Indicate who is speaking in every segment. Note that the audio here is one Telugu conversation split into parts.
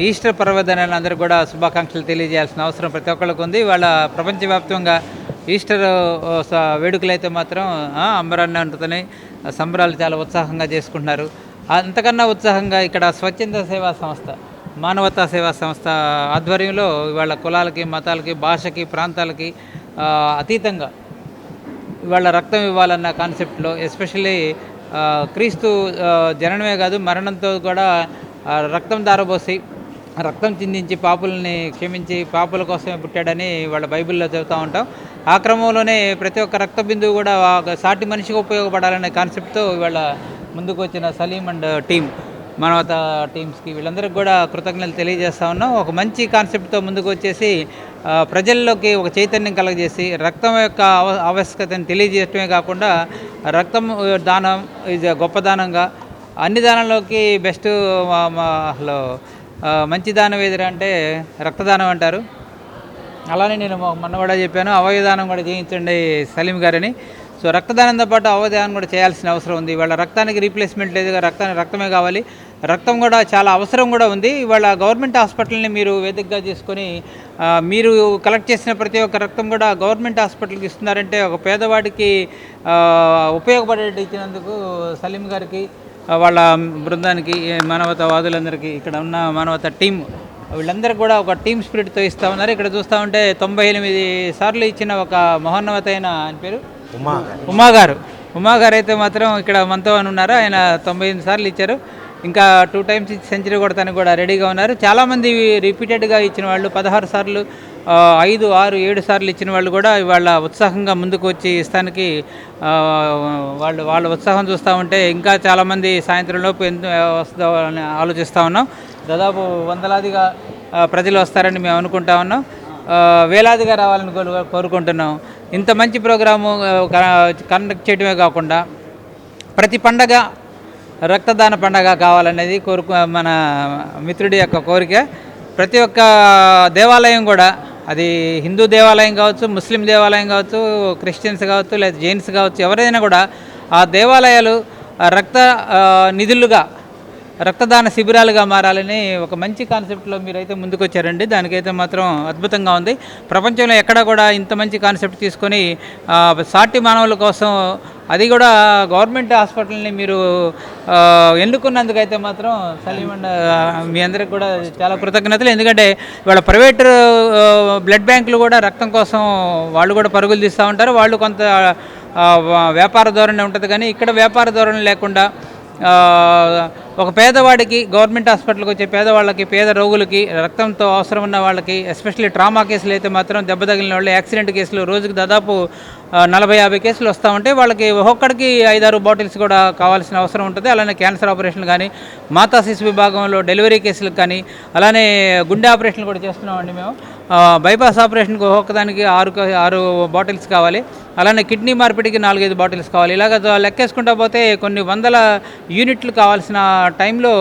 Speaker 1: ఈస్టర్ పర్వదినాన్ని అందరికీ కూడా శుభాకాంక్షలు తెలియజేయాల్సిన అవసరం ప్రతి ఒక్కళ్ళకు ఉంది. ఇవాళ ప్రపంచవ్యాప్తంగా ఈస్టర్ వేడుకలు అయితే మాత్రం అంబరాన్ని అంటుతున్నాయి. సంబరాలు చాలా ఉత్సాహంగా చేసుకుంటున్నారు. అంతకన్నా ఉత్సాహంగా ఇక్కడ స్వచ్ఛంద సేవా సంస్థ, మానవతా సేవా సంస్థ ఆధ్వర్యంలో ఇవాళ కులాలకి, మతాలకి, భాషకి, ప్రాంతాలకి అతీతంగా ఇవాళ రక్తం ఇవ్వాలన్న కాన్సెప్ట్లో, ఎస్పెషల్లీ క్రీస్తు జననమే కాదు మరణంతో కూడా రక్తం దారబోసి రక్తం చిందించి పాపుల్ని క్షమించి పాపుల కోసమే పుట్టాడని వాళ్ళ బైబిల్లో చెబుతూ ఉంటాం. ఆ క్రమంలోనే ప్రతి ఒక్క రక్త బిందువు కూడా సాటి మనిషికి ఉపయోగపడాలనే కాన్సెప్ట్తో ఇవాళ ముందుకు వచ్చిన సలీం అండ్ టీమ్, మానవతా టీమ్స్కి వీళ్ళందరికీ కూడా కృతజ్ఞతలు తెలియజేస్తూ ఉన్నాం. ఒక మంచి కాన్సెప్ట్తో ముందుకు వచ్చేసి ప్రజల్లోకి ఒక చైతన్యం కలగజేసి రక్తం యొక్క ఆవశ్యకతను తెలియజేయటమే కాకుండా రక్తం దానం ఇది గొప్ప దానంగా అన్ని దానంలోకి బెస్ట్ అసలు మంచి దానం ఏదిరా అంటే రక్తదానం అంటారు. అలానే నేను మొన్న కూడా చెప్పాను, అవయవదానం కూడా చేయించండి సలీం గారని. సో రక్తదానంతో పాటు అవయవదానం కూడా చేయాల్సిన అవసరం ఉంది. ఇవాళ రక్తానికి రీప్లేస్మెంట్ లేదు, రక్తమే కావాలి. రక్తం కూడా చాలా అవసరం కూడా ఉంది. ఇవాళ గవర్నమెంట్ హాస్పిటల్ని మీరు వేదికగా చేసుకొని మీరు కలెక్ట్ చేసిన ప్రతి ఒక్క రక్తం కూడా గవర్నమెంట్ హాస్పిటల్కి ఇస్తున్నారంటే ఒక పేదవాడికి ఉపయోగపడేట్టు ఇచ్చినందుకు సలీం గారికి, వాళ్ళ బృందానికి, మానవతావాదులందరికీ, ఇక్కడ ఉన్న మానవతా టీం వీళ్ళందరికీ కూడా ఒక టీమ్ స్పిరిట్తో ఇస్తూ ఉన్నారు. ఇక్కడ చూస్తూ ఉంటే 98 సార్లు ఇచ్చిన ఒక మహోన్నతమైన ఆయన పేరు ఉమాగారు అయితే మాత్రం ఇక్కడ మనతో అని ఉన్నారు. ఆయన 98 సార్లు ఇచ్చారు. ఇంకా 2 టైమ్స్ సెంచరీ కొడతానికి కూడా రెడీగా ఉన్నారు. చాలామంది రిపీటెడ్గా ఇచ్చిన వాళ్ళు 16 సార్లు, 5, 6, 7 సార్లు ఇచ్చిన వాళ్ళు కూడా ఇవాళ ఉత్సాహంగా ముందుకు వచ్చి ఇస్తానికి వాళ్ళ ఉత్సాహం చూస్తూ ఉంటే ఇంకా చాలామంది సాయంత్రంలోపు ఎంత వస్తుందో అని ఆలోచిస్తూ ఉన్నాం. దాదాపు వందలాదిగా ప్రజలు వస్తారని మేము అనుకుంటా ఉన్నాం. వేలాదిగా రావాలని కోరుకుంటున్నాం. ఇంత మంచి ప్రోగ్రాము కండక్ట్ చేయడమే కాకుండా ప్రతి పండగ రక్తదాన పండగ కావాలనేది మన మిత్రుడి యొక్క కోరిక. ప్రతి ఒక్క దేవాలయం కూడా, అది హిందూ దేవాలయం కావచ్చు, ముస్లిం దేవాలయం కావచ్చు, క్రిస్టియన్స్ కావచ్చు, లేదా జైన్స్ కావచ్చు, ఎవరైనా కూడా ఆ దేవాలయాలు రక్త నిధులుగా, రక్తదాన శిబిరాలుగా మారాలని ఒక మంచి కాన్సెప్ట్లో మీరైతే ముందుకు వచ్చారండి. దానికైతే మాత్రం అద్భుతంగా ఉంది. ప్రపంచంలో ఎక్కడా కూడా ఇంత మంచి కాన్సెప్ట్ తీసుకొని సాటి మానవుల కోసం, అది కూడా గవర్నమెంట్ హాస్పిటల్ని మీరు ఎన్నుకున్నందుకైతే మాత్రం సలీం అండ్ మీ అందరికి కూడా చాలా కృతజ్ఞతలు. ఎందుకంటే ఇవాళ ప్రైవేట్ బ్లడ్ బ్యాంకులు కూడా రక్తం కోసం వాళ్ళు కూడా పరుగులు తీస్తూ ఉంటారు. వాళ్ళు కొంత వ్యాపార ధోరణి ఉంటుంది, కానీ ఇక్కడ వ్యాపార ధోరణి లేకుండా ఒక పేదవాడికి, గవర్నమెంట్ హాస్పిటల్కి వచ్చే పేదవాళ్ళకి, పేద రోగులకి, రక్తంతో అవసరం ఉన్న వాళ్ళకి, ఎస్పెషల్లీ ట్రామా కేసులు అయితే మాత్రం దెబ్బ తగిలిన వాళ్ళు, యాక్సిడెంట్ కేసులు రోజుకి దాదాపు 40-50 కేసులు వస్తూ ఉంటాయి. వాళ్ళకి ఒక్కొక్కడికి 5-6 బాటిల్స్ కూడా కావాల్సిన అవసరం ఉంటుంది. అలానే క్యాన్సర్ ఆపరేషన్లు కానీ, మాతా శిశు విభాగంలో డెలివరీ కేసులకు కానీ, అలానే గుండె ఆపరేషన్లు కూడా చేస్తున్నామండి మేము. బైపాస్ ఆపరేషన్కి ఒక్కొక్కదానికి 6 బాటిల్స్ కావాలి. అలానే కిడ్నీ మార్పిడికి 4-5 బాటిల్స్ కావాలి. ఇలాగ లెక్కేసుకుంటా పోతే కొన్ని వందల యూనిట్లు కావాల్సిన టైంలో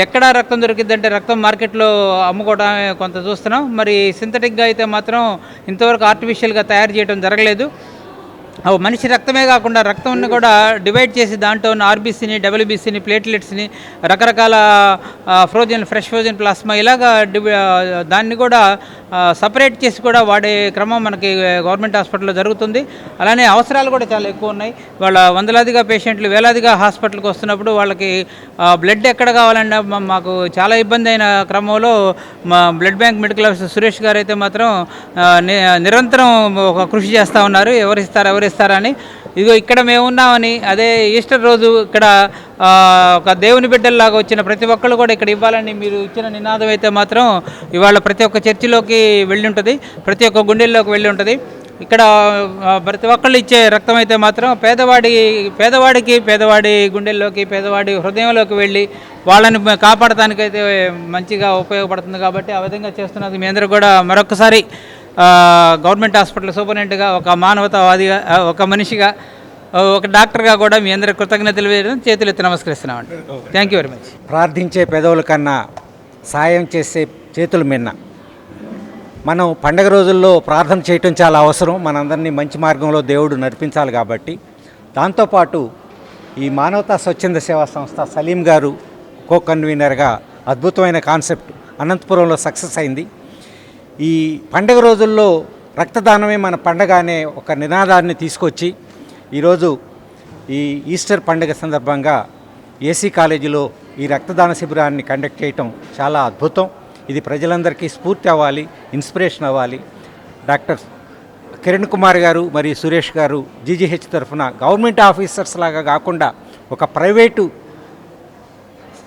Speaker 1: ఎక్కడా రక్తం దొరికిద్దంటే రక్తం మార్కెట్లో అమ్ముకోవడం కొంత చూస్తున్నాం. మరి సింథటిక్గా అయితే మాత్రం ఇంతవరకు ఆర్టిఫిషియల్గా తయారు చేయడం జరగలేదు. మనిషి రక్తమే కాకుండా రక్తాన్ని కూడా డివైడ్ చేసి దాంట్లో ఉన్న ఆర్బీసీని, డబ్ల్యూబీసీని, ప్లేట్లెట్స్ని, రకరకాల ఫ్రెష్ ఫ్రోజన్ ప్లాస్మా, ఇలాగా దాన్ని కూడా సపరేట్ చేసి కూడా వాడే క్రమం మనకి గవర్నమెంట్ హాస్పిటల్లో జరుగుతుంది. అలానే అవసరాలు కూడా చాలా ఎక్కువ ఉన్నాయి. వాళ్ళ వందలాదిగా పేషెంట్లు, వేలాదిగా హాస్పిటల్కి వస్తున్నప్పుడు వాళ్ళకి బ్లడ్ ఎక్కడ కావాలన్నా మాకు చాలా ఇబ్బంది అయిన క్రమంలో మా blood bank medical officer Suresh గారు అయితే మాత్రం నిరంతరం ఒక కృషి చేస్తూ ఉన్నారు. ఎవరిస్తారని. ఇదిగో ఇక్కడ మేము ఉన్నామని, అదే ఈస్టర్ రోజు ఇక్కడ ఒక దేవుని బిడ్డల్లాగా వచ్చిన ప్రతి ఒక్కళ్ళు కూడా ఇక్కడ ఇవ్వాలని మీరు ఇచ్చిన నినాదం అయితే మాత్రం ఇవాళ ప్రతి ఒక్క చర్చిలోకి వెళ్ళి ఉంటుంది, ప్రతి ఒక్క గుండెల్లోకి వెళ్ళి ఉంటుంది. ఇక్కడ ప్రతి ఒక్కళ్ళు ఇచ్చే రక్తం అయితే మాత్రం పేదవాడి గుండెల్లోకి, పేదవాడి హృదయంలోకి వెళ్ళి వాళ్ళని కాపాడటానికైతే మంచిగా ఉపయోగపడుతుంది. కాబట్టి ఆ విధంగా చేస్తున్నది మీ అందరూ కూడా మరొకసారి గవర్నమెంట్ హాస్పిటల్ సూపరింటెండెంట్గా, ఒక మానవతావాదిగా, ఒక మనిషిగా, ఒక డాక్టర్గా కూడా మీ అందరికి కృతజ్ఞతలు వేయడం, చేతులెత్తి నమస్కరిస్తున్నామండి. Thank you very much.
Speaker 2: ప్రార్థించే పెదవుల కన్నా సాయం చేసే చేతులు మిన్న. మనం పండగ రోజుల్లో ప్రార్థన చేయటం చాలా అవసరం. మనందరినీ మంచి మార్గంలో దేవుడు నడిపించాలి. కాబట్టి దాంతోపాటు ఈ మానవతా స్వచ్ఛంద సేవా సంస్థ సలీం గారు కో కన్వీనర్గా అద్భుతమైన కాన్సెప్ట్ అనంతపురంలో సక్సెస్ అయింది. ఈ పండగ రోజుల్లో రక్తదానమే మన పండగ అనే ఒక నినాదాన్ని తీసుకొచ్చి ఈరోజు ఈ ఈస్టర్ పండుగ సందర్భంగా ఏసీ కాలేజీలో ఈ రక్తదాన శిబిరాన్ని కండక్ట్ చేయటం చాలా అద్భుతం. ఇది ప్రజలందరికీ స్ఫూర్తి అవ్వాలి, ఇన్స్పిరేషన్ అవ్వాలి. డాక్టర్ కిరణ్ కుమార్ గారు మరియు సురేష్ గారు జీజీహెచ్ తరఫున గవర్నమెంట్ ఆఫీసర్స్ లాగా కాకుండా ఒక ప్రైవేటు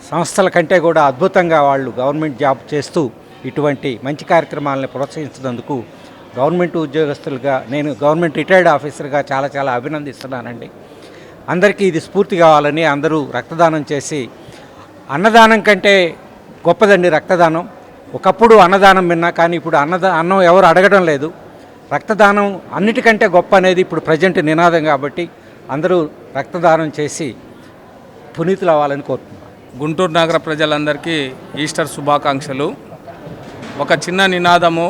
Speaker 2: సంస్థల కంటే కూడా అద్భుతంగా వాళ్ళు గవర్నమెంట్ జాబ్ చేస్తూ ఇటువంటి మంచి కార్యక్రమాలను ప్రోత్సహించినందుకు గవర్నమెంట్ ఉద్యోగస్తులుగా, నేను గవర్నమెంట్ రిటైర్డ్ ఆఫీసర్గా చాలా చాలా అభినందిస్తున్నానండి. అందరికీ ఇది స్ఫూర్తి కావాలని అందరూ రక్తదానం చేసి, అన్నదానం కంటే గొప్పదండి రక్తదానం. ఒకప్పుడు అన్నదానం విన్నా, కానీ ఇప్పుడు అన్నం ఎవరు అడగడం లేదు. రక్తదానం అన్నిటికంటే గొప్ప అనేది ఇప్పుడు ప్రజెంట్ నినాదం కాబట్టి అందరూ రక్తదానం చేసి పునీతులు అవ్వాలని కోరుతున్నాను.
Speaker 3: గుంటూరు నగర ప్రజలందరికీ ఈస్టర్ శుభాకాంక్షలు. ఒక చిన్న నినాదము: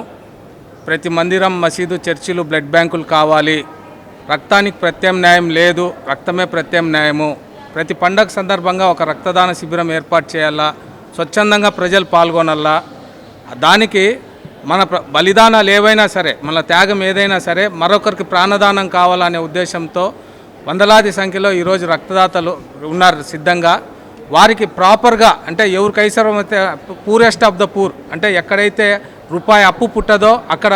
Speaker 3: ప్రతి మందిరం, మసీదు, చర్చిలు బ్లడ్ బ్యాంకులు కావాలి. రక్తానికి ప్రత్యామ్నాయం లేదు, రక్తమే ప్రత్యామ్నాయము. ప్రతి పండగ సందర్భంగా ఒక రక్తదాన శిబిరం ఏర్పాటు చేయాలా, స్వచ్ఛందంగా ప్రజలు పాల్గొనాలా. దానికి మన బలిదానాలు ఏవైనా సరే, మన త్యాగం ఏదైనా సరే మరొకరికి ప్రాణదానం కావాలనే ఉద్దేశంతో వందలాది సంఖ్యలో ఈరోజు రక్తదాతలు ఉన్నారు సిద్ధంగా. వారికి ప్రాపర్గా, అంటే ఎవరికి అవసరమైతే పూరెస్ట్ ఆఫ్ ద పూర్, అంటే ఎక్కడైతే రూపాయి అప్పు పుట్టదో అక్కడ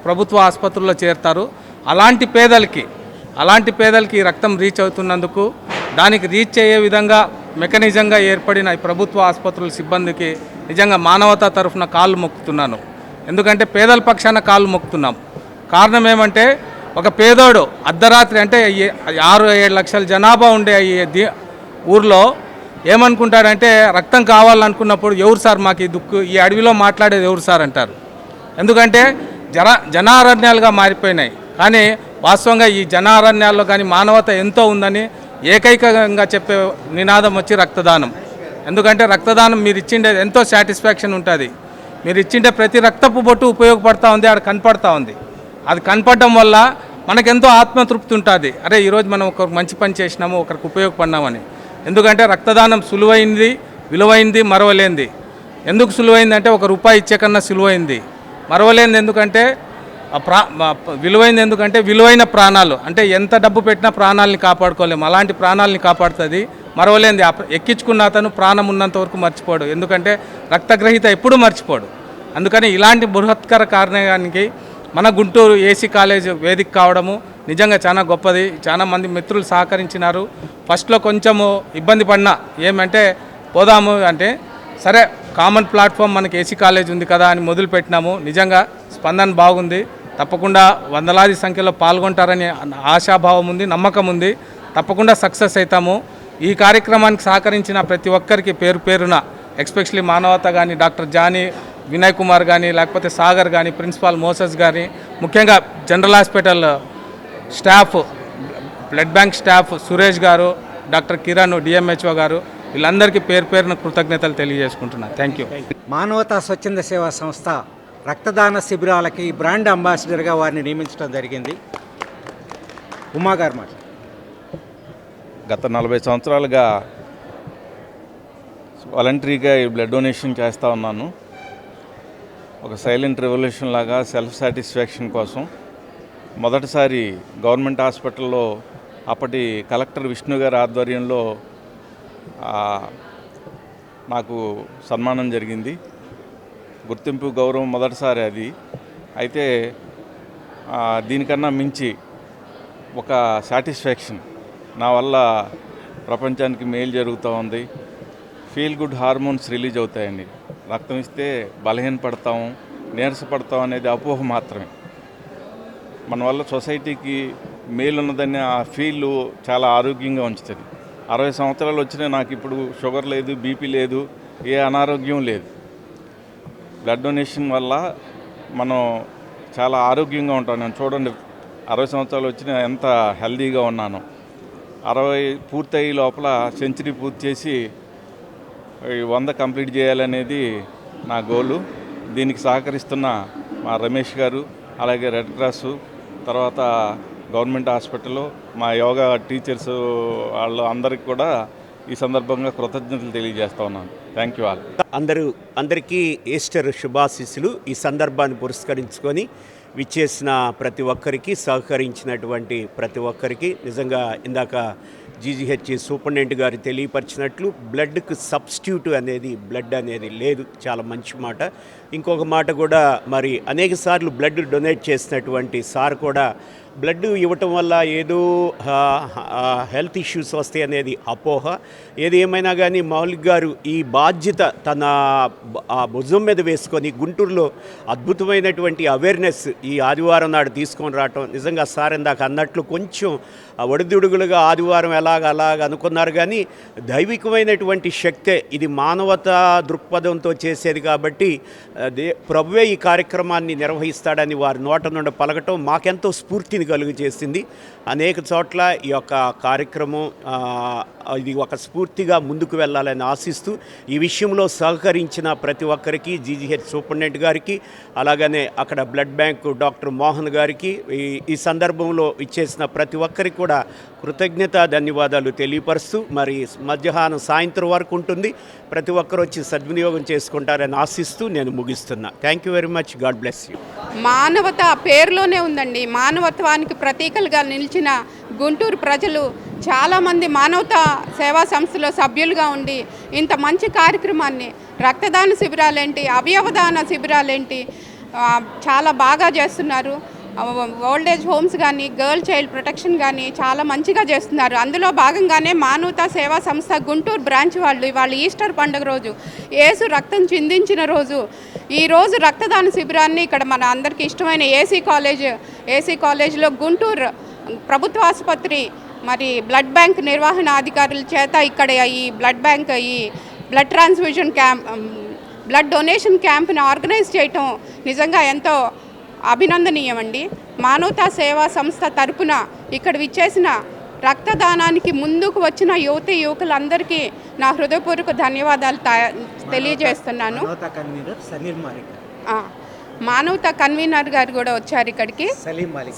Speaker 3: ప్రభుత్వ ఆసుపత్రుల్లో చేరుతారు. అలాంటి పేదలకి ఈ రక్తం రీచ్ అవుతున్నందుకు, దానికి రీచ్ అయ్యే విధంగా మెకానిజంగా ఏర్పడిన ఈ ప్రభుత్వ ఆసుపత్రుల సిబ్బందికి నిజంగా మానవతా తరఫున కాళ్ళు మొక్కుతున్నాను. ఎందుకంటే పేదల పక్షాన కాళ్ళు మొక్కుతున్నాం. కారణం ఏమంటే, ఒక పేదోడు అర్ధరాత్రి, అంటే 6-7 లక్షల జనాభా ఉండే ఈ ఊర్లో ఏమనుకుంటాడంటే, రక్తం కావాలనుకున్నప్పుడు ఎవరు సార్ మాకు ఈ దుక్కు, ఈ అడవిలో మాట్లాడేది ఎవరు సార్ అంటారు. ఎందుకంటే జనారణ్యాలుగా మారిపోయినాయి. కానీ వాస్తవంగా ఈ జనారణ్యాల్లో కానీ మానవత ఎంతో ఉందని ఏకైకంగా చెప్పే నినాదం వచ్చి రక్తదానం. ఎందుకంటే రక్తదానం మీరు ఇచ్చిండే ఎంతో సాటిస్ఫాక్షన్ ఉంటుంది. మీరు ఇచ్చిండే ప్రతి రక్తపు బొట్టు ఉపయోగపడతా ఉంది, ఆడ కనపడతా ఉంది. అది కనపడడం వల్ల మనకెంతో ఆత్మతృప్తి ఉంటుంది. అరే ఈరోజు మనం ఒకరికి మంచి పని చేసినాము, ఒకరికి ఉపయోగపడినామని. ఎందుకంటే రక్తదానం సులువైంది, విలువైంది, మరవలేంది. ఎందుకు సులువైంది అంటే, ఒక రూపాయి ఇచ్చే కన్నా సులువైంది. మరవలేంది ఎందుకంటే విలువైంది ఎందుకంటే, విలువైన ప్రాణాలు, అంటే ఎంత డబ్బు పెట్టినా ప్రాణాలని కాపాడుకోలేము, అలాంటి ప్రాణాలని కాపాడుతుంది. మరవలేంది, ఎక్కించుకున్న అతను ప్రాణం ఉన్నంత వరకు మర్చిపోడు, ఎందుకంటే రక్తగ్రహీత ఎప్పుడూ మర్చిపోడు. అందుకని ఇలాంటి బృహత్కర కారణానికి మన గుంటూరు ఏసీ కాలేజ్ వేదిక కావడము నిజంగా చాలా గొప్పది. చాలా మంది మిత్రులు సహకరించినారు. ఫస్ట్లో కొంచెము ఇబ్బంది పడినా, ఏమంటే పోదాము అంటే, సరే కామన్ ప్లాట్ఫామ్ మనకి ఏసీ కాలేజ్ ఉంది కదా అని మొదలుపెట్టినాము. నిజంగా స్పందన బాగుంది. తప్పకుండా వందలాది సంఖ్యలో పాల్గొంటారని ఆశాభావం ఉంది, నమ్మకం ఉంది. తప్పకుండా సక్సెస్ అవుతాము. ఈ కార్యక్రమానికి సహకరించిన ప్రతి ఒక్కరికి పేరు పేరున, ఎస్పెషలీ మానవత కానీ, డాక్టర్ జానీ, వినయ్ కుమార్ కానీ, లేకపోతే సాగర్ కానీ, ప్రిన్సిపాల్ మోసెస్ కానీ, ముఖ్యంగా general hospital staff, blood bank staff Suresh గారు, డాక్టర్ కిరణ్, డిఎంహెచ్ఓ గారు, వీళ్ళందరికీ పేరు పేరున కృతజ్ఞతలు తెలియజేసుకుంటున్నాను. Thank you.
Speaker 2: మానవతా స్వచ్ఛంద సేవా సంస్థ రక్తదాన శిబిరాలకి బ్రాండ్ అంబాసిడర్గా వారిని నియమించడం జరిగింది. ఉమా గారు మాట.
Speaker 4: గత 40 సంవత్సరాలుగా వాలంటరీగా ఈ బ్లడ్ డొనేషన్ చేస్తూ ఉన్నాను. ఒక సైలెంట్ రెవల్యూషన్ లాగా, సెల్ఫ్ సాటిస్ఫాక్షన్ కోసం. మొదటిసారి గవర్నమెంట్ హాస్పిటల్లో అప్పటి కలెక్టర్ విష్ణు గారి ఆధ్వర్యంలో నాకు సన్మానం జరిగింది. గుర్తింపు, గౌరవం మొదటిసారి అది. అయితే దీనికన్నా మించి ఒక సాటిస్ఫాక్షన్, నా వల్ల ప్రపంచానికి మేలు జరుగుతూ ఉంది. ఫీల్ గుడ్ హార్మోన్స్ రిలీజ్ అవుతాయండి. రక్తం ఇస్తే బలహీనపడతాం, నీరసపడతాం అనేది అపోహ మాత్రమే. మన వల్ల సొసైటీకి మేలున్నదని ఆ ఫీల్ చాలా ఆరోగ్యంగా ఉంచుతుంది. 60 సంవత్సరాలు వచ్చినా నాకు ఇప్పుడు షుగర్ లేదు, బీపీ లేదు, ఏ అనారోగ్యం లేదు. బ్లడ్ డొనేషన్ వల్ల మనం చాలా ఆరోగ్యంగా ఉంటాం. నేను చూడండి, 60 సంవత్సరాలు వచ్చినా ఎంత హెల్దీగా ఉన్నాను. 60 పూర్తయ్యే లోపల సెంచరీ పూర్తి చేసి 100 కంప్లీట్ చేయాలనేది నా గోలు. దీనికి సహకరిస్తున్న మా రమేష్ గారు, అలాగే రెడ్ క్రాసు, తర్వాత గవర్నమెంట్ హాస్పిటల్లో మా యోగా టీచర్స్ వాళ్ళు అందరికి కూడా ఈ సందర్భంగా కృతజ్ఞతలు తెలియజేస్తా ఉన్నాను. Thank you all.
Speaker 5: అందరికీ ఈస్టర్ శుభాశీస్సులు. ఈ సందర్భాన్ని పురస్కరించుకొని విచ్చేసిన ప్రతి ఒక్కరికి, సహకరించినటువంటి ప్రతి ఒక్కరికి నిజంగా ఇందాక జీజీహెచ్ సూపరింటెండెంట్ గారు తెలియపరిచినట్లు బ్లడ్కి సబ్స్టిట్యూట్ అనేది బ్లడ్ అనేది లేదు. చాలా మంచి మాట. ఇంకొక మాట కూడా, మరి అనేక సార్లు బ్లడ్ డొనేట్ చేసినటువంటి సార్ కూడా బ్లడ్ ఇవ్వటం వల్ల ఏదో హెల్త్ ఇష్యూస్ వస్తాయి అనేది అపోహ. ఏది ఏమైనా కానీ మౌలిక్ గారు ఈ బాధ్యత తన భుజం మీద వేసుకొని గుంటూరులో అద్భుతమైనటువంటి అవేర్నెస్ ఈ ఆదివారం నాడు తీసుకొని రావటం, నిజంగా సార్ ఇందాక అన్నట్లు కొంచెం ఒడిదుడుగులుగా ఆదివారం అలాగ అనుకున్నారు, కానీ దైవికమైనటువంటి శక్తే ఇది, మానవతా దృక్పథంతో చేసేది కాబట్టి ప్రభువే ఈ కార్యక్రమాన్ని నిర్వహిస్తాడని వారి నోట నుండి పలకటం మాకెంతో స్ఫూర్తిని కలుగు చేసింది. అనేక చోట్ల ఈ యొక్క కార్యక్రమం ఇది ఒక స్ఫూర్తిగా ముందుకు వెళ్ళాలని ఆశిస్తూ ఈ విషయంలో సహకరించిన ప్రతి ఒక్కరికి, జీజీహెచ్ సూపరింటెండెంట్ గారికి, అలాగనే అక్కడ బ్లడ్ బ్యాంక్ డాక్టర్ మోహన్ గారికి, ఈ సందర్భంలో ఇచ్చేసిన ప్రతి ఒక్కరికి కూడా కృతజ్ఞత ధన్యవాదాలు తెలియపరుస్తూ, మరి మధ్యాహ్నం సాయంత్రం వరకు ఉంటుంది, ప్రతి ఒక్కరు వచ్చి సద్వినియోగం చేసుకుంటారని ఆశిస్తూ నేను ముగిస్తున్నా. Thank you very much. God bless you.
Speaker 6: మానవత పేరులోనే ఉందండి. మానవత్వానికి ప్రతీకలుగా నిలిచిన గుంటూరు ప్రజలు చాలామంది మానవతా సేవా సంస్థలో సభ్యులుగా ఉండి ఇంత మంచి కార్యక్రమాన్ని, రక్తదాన శిబిరాలేంటి, అవయవదాన శిబిరాలేంటి చాలా బాగా చేస్తున్నారు. ఓల్డేజ్ హోమ్స్ కానీ, గర్ల్ చైల్డ్ ప్రొటెక్షన్ కానీ చాలా మంచిగా చేస్తున్నారు. అందులో భాగంగానే మానవతా సేవా సంస్థ గుంటూరు బ్రాంచ్ వాళ్ళు ఈస్టర్ పండుగ రోజు, యేసు రక్తం చిందించిన రోజు, ఈరోజు రక్తదాన శిబిరాన్ని ఇక్కడ మన అందరికీ ఇష్టమైన ఏసీ కాలేజ్లో గుంటూరు ప్రభుత్వ ఆసుపత్రి మరి బ్లడ్ బ్యాంక్ నిర్వహణ అధికారుల చేత ఇక్కడ ఈ blood transfusion camp, blood donation క్యాంప్ని ఆర్గనైజ్ చేయటం నిజంగా ఎంతో అభినందనీయమండి. మానవతా సేవా సంస్థ తరపున ఇక్కడ విచ్చేసిన రక్తదానానికి ముందుకు వచ్చిన యువకులందరికీ నా హృదయపూర్వక ధన్యవాదాలు తెలియజేస్తున్నాను. మానవతా కన్వీనర్ గారు కూడా వచ్చారు ఇక్కడికి,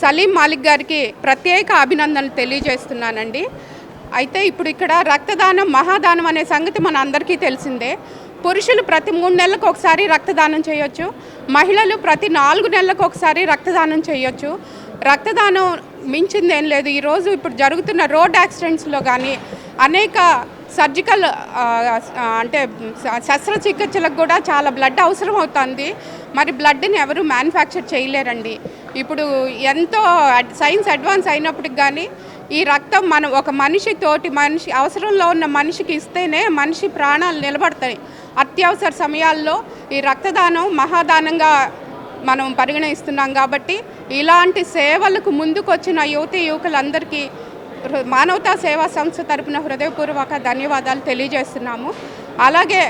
Speaker 6: సలీం మాలిక్ గారికి ప్రత్యేక అభినందనలు తెలియజేస్తున్నానండి. అయితే ఇప్పుడు ఇక్కడ రక్తదానం మహాదానం అనే సంగతి మన అందరికీ తెలిసిందే. పురుషులు ప్రతి 3 నెలలకు ఒకసారి రక్తదానం చేయొచ్చు, మహిళలు ప్రతి 4 నెలలకు ఒకసారి రక్తదానం చేయొచ్చు. రక్తదానం మించిందేం లేదు. ఈరోజు ఇప్పుడు జరుగుతున్న రోడ్ యాక్సిడెంట్స్లో కానీ అనేక సర్జికల్ అంటే శస్త్రచికిత్సలకు కూడా చాలా బ్లడ్ అవసరం అవుతుంది. మరి బ్లడ్ని ఎవరు మ్యానుఫ్యాక్చర్ చేయలేరండి. ఇప్పుడు ఎంతో సైన్స్ అడ్వాన్స్ అయినప్పటికి కానీ ఈ రక్తం ఒక మనిషి అవసరంలో ఉన్న మనిషికి ఇస్తేనే మనిషి ప్రాణాలు నిలబడతాయి. అత్యవసర సమయాల్లో ఈ రక్తదానం మహాదానంగా మనం పరిగణిస్తున్నాం. కాబట్టి ఇలాంటి సేవలకు ముందుకొచ్చిన యువకులందరికీ మానవతా సేవా సంస్థ తరపున హృదయపూర్వక ధన్యవాదాలు తెలియజేస్తున్నాము. అలాగే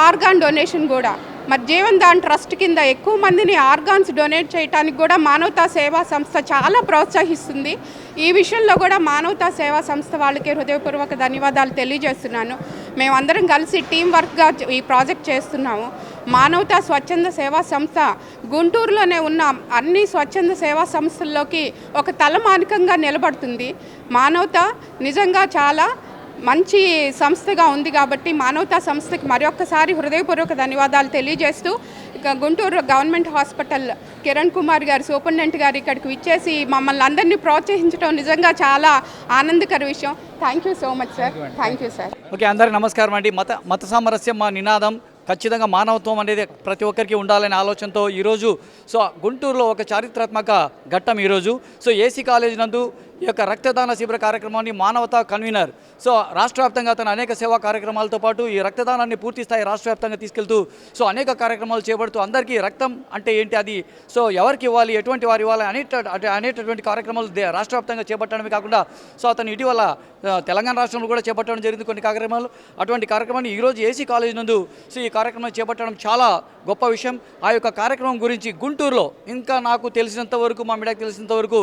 Speaker 6: ఆర్గాన్ డొనేషన్ కూడా మరి జీవన్ దాన్ ట్రస్ట్ కింద ఎక్కువ మందిని ఆర్గాన్స్ డొనేట్ చేయడానికి కూడా మానవతా సేవా సంస్థ చాలా ప్రోత్సహిస్తుంది. ఈ విషయంలో కూడా మానవతా సేవా సంస్థ వాళ్ళకి హృదయపూర్వక ధన్యవాదాలు తెలియజేస్తున్నాను. మేమందరం కలిసి టీం వర్క్గా ఈ ప్రాజెక్ట్ చేస్తున్నాము. మానవతా స్వచ్ఛంద సేవా సంస్థ గుంటూరులోనే ఉన్న అన్ని స్వచ్ఛంద సేవా సంస్థల్లోకి ఒక తలమానికంగా నిలబడుతుంది. మానవత నిజంగా చాలా మంచి సంస్థగా ఉంది. కాబట్టి మానవతా సంస్థకి మరొకసారి హృదయపూర్వక ధన్యవాదాలు తెలియజేస్తూ, ఇక గుంటూరు గవర్నమెంట్ హాస్పిటల్ కిరణ్ కుమార్ గారు సూపరింటెండెంట్ గారు ఇక్కడికి విచ్చేసి మమ్మల్ని అందరినీ ప్రోత్సహించడం నిజంగా చాలా ఆనందకర విషయం. Thank you so much sir. Thank you sir.
Speaker 7: Okay, అందరికీ నమస్కారం అండి. మత సామరస్యం మా నినాదం. ఖచ్చితంగా మానవత్వం అనేది ప్రతి ఒక్కరికి ఉండాలనే ఆలోచనతో ఈరోజు గుంటూరులో ఒక చారిత్రాత్మక ఘట్టం ఈరోజు. ఏసీ కాలేజ్ నందు ఈ యొక్క రక్తదాన శిబిర కార్యక్రమాన్ని మానవతా కన్వీనర్ రాష్ట్ర వ్యాప్తంగా తన అనేక సేవా కార్యక్రమాలతో పాటు ఈ రక్తదానాన్ని పూర్తి స్థాయి రాష్ట్ర వ్యాప్తంగా తీసుకెళ్తూ అనేక కార్యక్రమాలు చేపడుతూ అందరికీ రక్తం అంటే ఏంటి, అది ఎవరికి ఇవ్వాలి, ఎటువంటి వారు ఇవ్వాలి అనేటటువంటి కార్యక్రమాలు రాష్ట్ర వ్యాప్తంగా చేపట్టడమే కాకుండా అతను ఇటీవల తెలంగాణ రాష్ట్రంలో కూడా చేపట్టడం జరిగింది కొన్ని కార్యక్రమాలు. అటువంటి కార్యక్రమాన్ని ఈరోజు ఏసీ కాలేజ్ నందు ఈ కార్యక్రమం చేపట్టడం చాలా గొప్ప విషయం. ఆ యొక్క కార్యక్రమం గురించి గుంటూరులో ఇంకా నాకు తెలిసినంత వరకు, మా మీడియాకి తెలిసినంత వరకు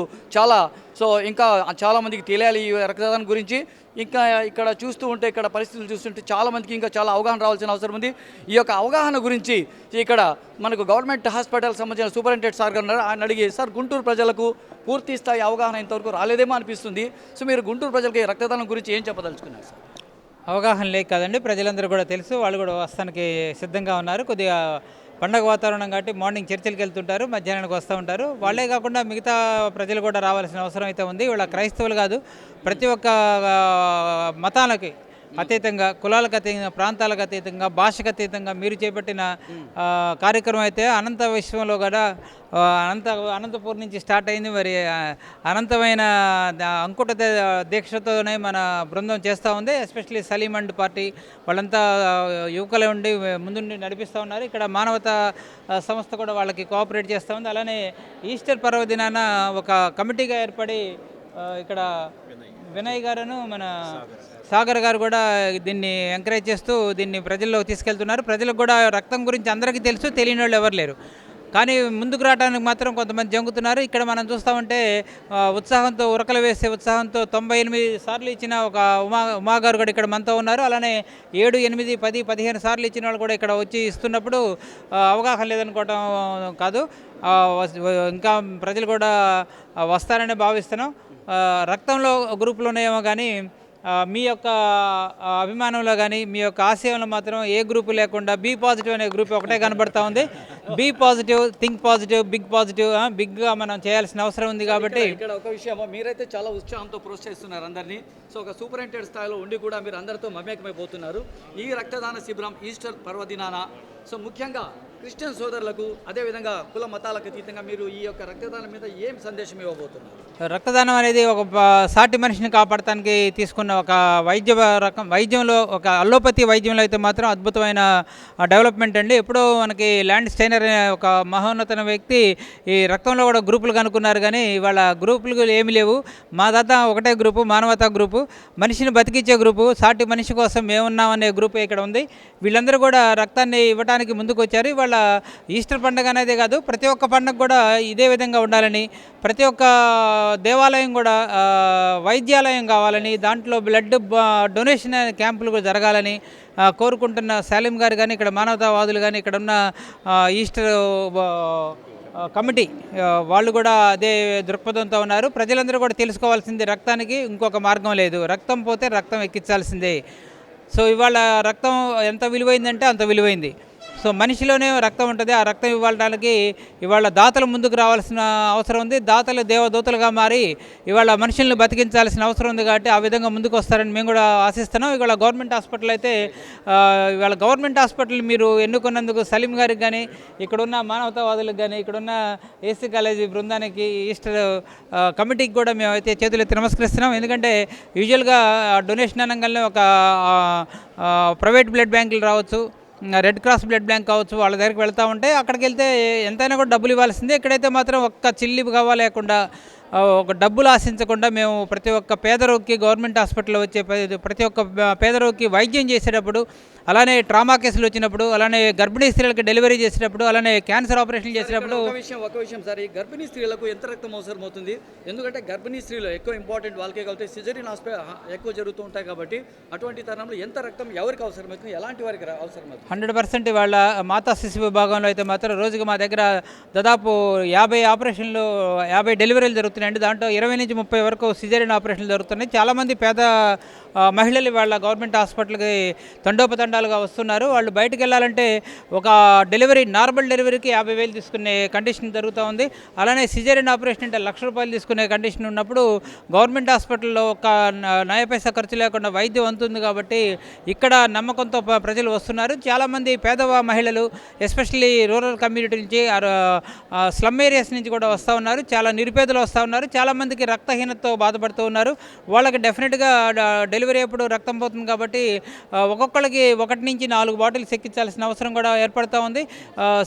Speaker 7: ఇంకా చాలామందికి తెలియాలి ఈ రక్తదానం గురించి. ఇంకా ఇక్కడ చూస్తూ ఉంటే, ఇక్కడ పరిస్థితులు చూస్తుంటే చాలామందికి ఇంకా చాలా అవగాహన రావాల్సిన అవసరం ఉంది. ఈ యొక్క అవగాహన గురించి ఇక్కడ మనకు గవర్నమెంట్ హాస్పిటల్ సంబంధించిన సూపరింటెండెంట్ సార్ గారు ఉన్నారు. ఆయన అడిగి, సార్ గుంటూరు ప్రజలకు పూర్తి స్థాయి అవగాహన ఇంతవరకు రాలేదేమో అనిపిస్తుంది. మీరు గుంటూరు ప్రజలకి రక్తదానం గురించి ఏం చెప్పదలుచుకున్నారు సార్?
Speaker 1: అవగాహన లేక కదండి, ప్రజలందరూ కూడా తెలుసు, వాళ్ళు కూడా వస్తానికి సిద్ధంగా ఉన్నారు. కొద్దిగా పండగ వాతావరణం కాబట్టి మార్నింగ్ చర్చిలకు వెళ్తుంటారు, మధ్యాహ్నానికి వస్తూ ఉంటారు. వాళ్ళే కాకుండా మిగతా ప్రజలు కూడా రావాల్సిన అవసరం అయితే ఉంది. వీళ్ళ క్రైస్తవులు కాదు, ప్రతి ఒక్క మతాలకి అతీతంగా, కులాలకు అతీతంగా, ప్రాంతాలకు అతీతంగా, భాషకు అతీతంగా మీరు చేపట్టిన కార్యక్రమం అయితే అనంత విశ్వంలో కూడా అనంతపూర్ నుంచి స్టార్ట్ అయింది. మరి అనంతమైన అంకుట దీక్షతోనే మన బృందం చేస్తూ ఉంది. ఎస్పెషల్లీ సలీం అండ్ పార్టీ వాళ్ళంతా యువకులే ఉండి ముందుండి నడిపిస్తూ ఉన్నారు. ఇక్కడ మానవతా సంస్థ కూడా వాళ్ళకి కోఆపరేట్ చేస్తూ ఉంది. అలానే ఈస్టర్ పర్వదినాన ఒక కమిటీగా ఏర్పడి ఇక్కడ వినయ్ గారును మన సాగర్ గారు కూడా దీన్ని ఎంకరేజ్ చేస్తూ దీన్ని ప్రజల్లోకి తీసుకెళ్తున్నారు. ప్రజలకు కూడా రక్తం గురించి అందరికీ తెలుసు, తెలియని వాళ్ళు ఎవరు లేరు. కానీ ముందుకు రావడానికి మాత్రం కొంతమంది జంగుతున్నారు. ఇక్కడ మనం చూస్తామంటే ఉత్సాహంతో ఉరకలు వేసే ఉత్సాహంతో 98 సార్లు ఇచ్చిన ఒక ఉమా గారు కూడా ఇక్కడ మనతో ఉన్నారు. అలానే 7, 8, 10, 15 సార్లు ఇచ్చిన వాళ్ళు కూడా ఇక్కడ వచ్చి ఇస్తున్నప్పుడు అవగాహన లేదనుకోవటం కాదు, ఇంకా ప్రజలు కూడా వస్తారని భావిస్తున్నాం. రక్తంలో గ్రూపులోనే ఏమో కానీ మీ యొక్క అభిమానంలో కానీ మీ యొక్క ఆశయంలో మాత్రం ఏ గ్రూపు లేకుండా బీ పాజిటివ్ అనే గ్రూప్ ఒకటే కనబడతా ఉంది. బీ పాజిటివ్, థింక్ పాజిటివ్, బిగ్గా మనం చేయాల్సిన అవసరం ఉంది. కాబట్టి
Speaker 7: ఇక్కడ ఒక విషయం, మీరైతే చాలా ఉత్సాహంతో ప్రోత్సహిస్తున్నారు అందరినీ. సో ఒక సూపరింటెండెంట్ స్థాయిలో ఉండి కూడా మీరు అందరితో మమేకమైపోతున్నారు. ఈ రక్తదాన శిబిరం ఈస్టర్ పర్వదినాన సో ముఖ్యంగా క్రిస్టియన్ సోదరులకు, అదేవిధంగా కుల మతాలకు అతీతంగా మీరు ఈ యొక్క రక్తదానం మీద ఏం సందేశం ఇవ్వబోతున్నారు?
Speaker 1: రక్తదానం అనేది ఒక సాటి మనిషిని కాపాడటానికి తీసుకున్న ఒక వైద్యంలో ఒక అల్లోపతి వైద్యంలో అయితే మాత్రం అద్భుతమైన డెవలప్మెంట్ అండి. ఎప్పుడో మనకి ల్యాండ్ స్టైనర్ అనే ఒక మహోన్నతమైన వ్యక్తి ఈ రక్తంలో కూడా గ్రూపులు కనుక్కున్నారు. కానీ ఇవాళ గ్రూపులు ఏమీ లేవు. మా దాత ఒకటే గ్రూపు, మానవతా గ్రూపు, మనిషిని బతికించే గ్రూపు, సాటి మనిషి కోసం మేమున్నామనే గ్రూపు ఇక్కడ ఉంది. వీళ్ళందరూ కూడా రక్తాన్ని ఇవ్వడానికి ముందుకు వచ్చారు. ఇవాళ ఈస్టర్ పండుగ అనేది కాదు, ప్రతి ఒక్క పండుగ కూడా ఇదే విధంగా ఉండాలని, ప్రతి ఒక్క దేవాలయం కూడా వైద్యాలయం కావాలని, దాంట్లో బ్లడ్ డొనేషన్ క్యాంపులు కూడా జరగాలని కోరుకుంటున్న సలీం గారు కానీ, ఇక్కడ మానవతావాదులు కానీ, ఇక్కడ ఉన్న ఈస్టర్ కమిటీ వాళ్ళు కూడా అదే దృక్పథంతో ఉన్నారు. ప్రజలందరూ కూడా తెలుసుకోవాల్సింది, రక్తానికి ఇంకొక మార్గం లేదు, రక్తం పోతే రక్తం ఎక్కించాల్సిందే. సో ఇవాళ రక్తం ఎంత విలువైందంటే అంత విలువైంది. సో మనిషిలోనే రక్తం ఉంటుంది. ఆ రక్తం ఇవ్వడానికి ఇవాళ దాతలు ముందుకు రావాల్సిన అవసరం ఉంది. దాతలు దేవదూతలుగా మారి ఇవాళ మనుషుల్ని బతికించాల్సిన అవసరం ఉంది. కాబట్టి ఆ విధంగా ముందుకు వస్తారని మేము కూడా ఆశిస్తున్నాం. ఇవాళ గవర్నమెంట్ హాస్పిటల్ అయితే ఇవాళ గవర్నమెంట్ హాస్పిటల్ మీరు ఎన్నుకున్నందుకు సలీం గారికి కానీ, ఇక్కడున్న మానవతావాదులకు కానీ, ఇక్కడున్న ఏసీ కాలేజీ బృందానికి, ఈస్టర్ కమిటీకి కూడా మేమైతే చేతులెత్తి నమస్కరిస్తున్నాం. ఎందుకంటే యూజువల్గా డొనేషన్ అనగానే ఒక ప్రైవేట్ బ్లడ్ బ్యాంకులు రావచ్చు, రెడ్ క్రాస్ బ్లడ్ బ్యాంక్ కావచ్చు, వాళ్ళ దగ్గరికి వెళ్తూ ఉంటే అక్కడికి వెళ్తే ఎంతైనా కూడా డబ్బులు ఇవ్వాల్సిందే. ఇక్కడైతే మాత్రం ఒక్క చిల్లి కావాలేకుండా, ఒక డబ్బులు ఆశించకుండా మేము ప్రతి ఒక్క పేద రోగికి, గవర్నమెంట్ హాస్పిటల్లో వచ్చే ప్రతి ఒక్క పేద రోగికి వైద్యం చేసేటప్పుడు, అలానే ట్రామా కేసులు వచ్చినప్పుడు, అలానే గర్భిణీ స్త్రీలకు డెలివరీ చేసేటప్పుడు, అలానే క్యాన్సర్ ఆపరేషన్ చేసేటప్పుడు
Speaker 7: ఒక విషయం సార్, ఈ గర్భిణీ స్త్రీలకు ఎంత రక్తం అవసరం అవుతుంది? ఎందుకంటే గర్భిణీ స్త్రీలు ఎక్కువ ఇంపార్టెంట్, వాళ్ళకే కాబట్టి సిజరీన్ ఎక్కువ జరుగుతూ ఉంటాయి. కాబట్టి అటువంటి తరుణంలో ఎంత రక్తం ఎవరికి అవసరమవుతుంది, ఎలాంటి వారికి అవసరమవుతుంది?
Speaker 1: 100% వాళ్ళ మాతా శిశు విభాగంలో అయితే మాత్రం రోజుకి మా దగ్గర దాదాపు 50 ఆపరేషన్లు, 50 డెలివరీలు జరుగుతున్నాయండి. దాంట్లో 20 నుంచి 30 వరకు సిజరీన్ ఆపరేషన్లు జరుగుతున్నాయి. చాలామంది పేద మహిళలు వాళ్ళ గవర్నమెంట్ హాస్పిటల్కి తండోపతండాలుగా వస్తున్నారు. వాళ్ళు బయటకు వెళ్ళాలంటే ఒక డెలివరీ, నార్మల్ డెలివరీకి 50,000 తీసుకునే కండిషన్ జరుగుతూ ఉంది. అలానే సిజరీన్ ఆపరేషన్ అంటే ₹1,00,000 తీసుకునే కండిషన్ ఉన్నప్పుడు గవర్నమెంట్ హాస్పిటల్లో ఒక నయ పైసా ఖర్చు లేకుండా వైద్యం అందుతుంది. కాబట్టి ఇక్కడ నమ్మకంతో ప్రజలు వస్తున్నారు. చాలామంది పేద మహిళలు, ఎస్పెషల్లీ రూరల్ కమ్యూనిటీ నుంచి, స్లమ్ ఏరియాస్ నుంచి కూడా వస్తూ ఉన్నారు. చాలా నిరుపేదలు వస్తూ ఉన్నారు. చాలామందికి రక్తహీనతతో బాధపడుతూ ఉన్నారు. వాళ్ళకి డెఫినెట్గా డెలివరీ అప్పుడు రక్తం పోతుంది. కాబట్టి ఒక్కొక్కరికి 1 నుంచి 4 బాటిల్స్ ఎక్కించాల్సిన అవసరం కూడా ఏర్పడుతూ ఉంది.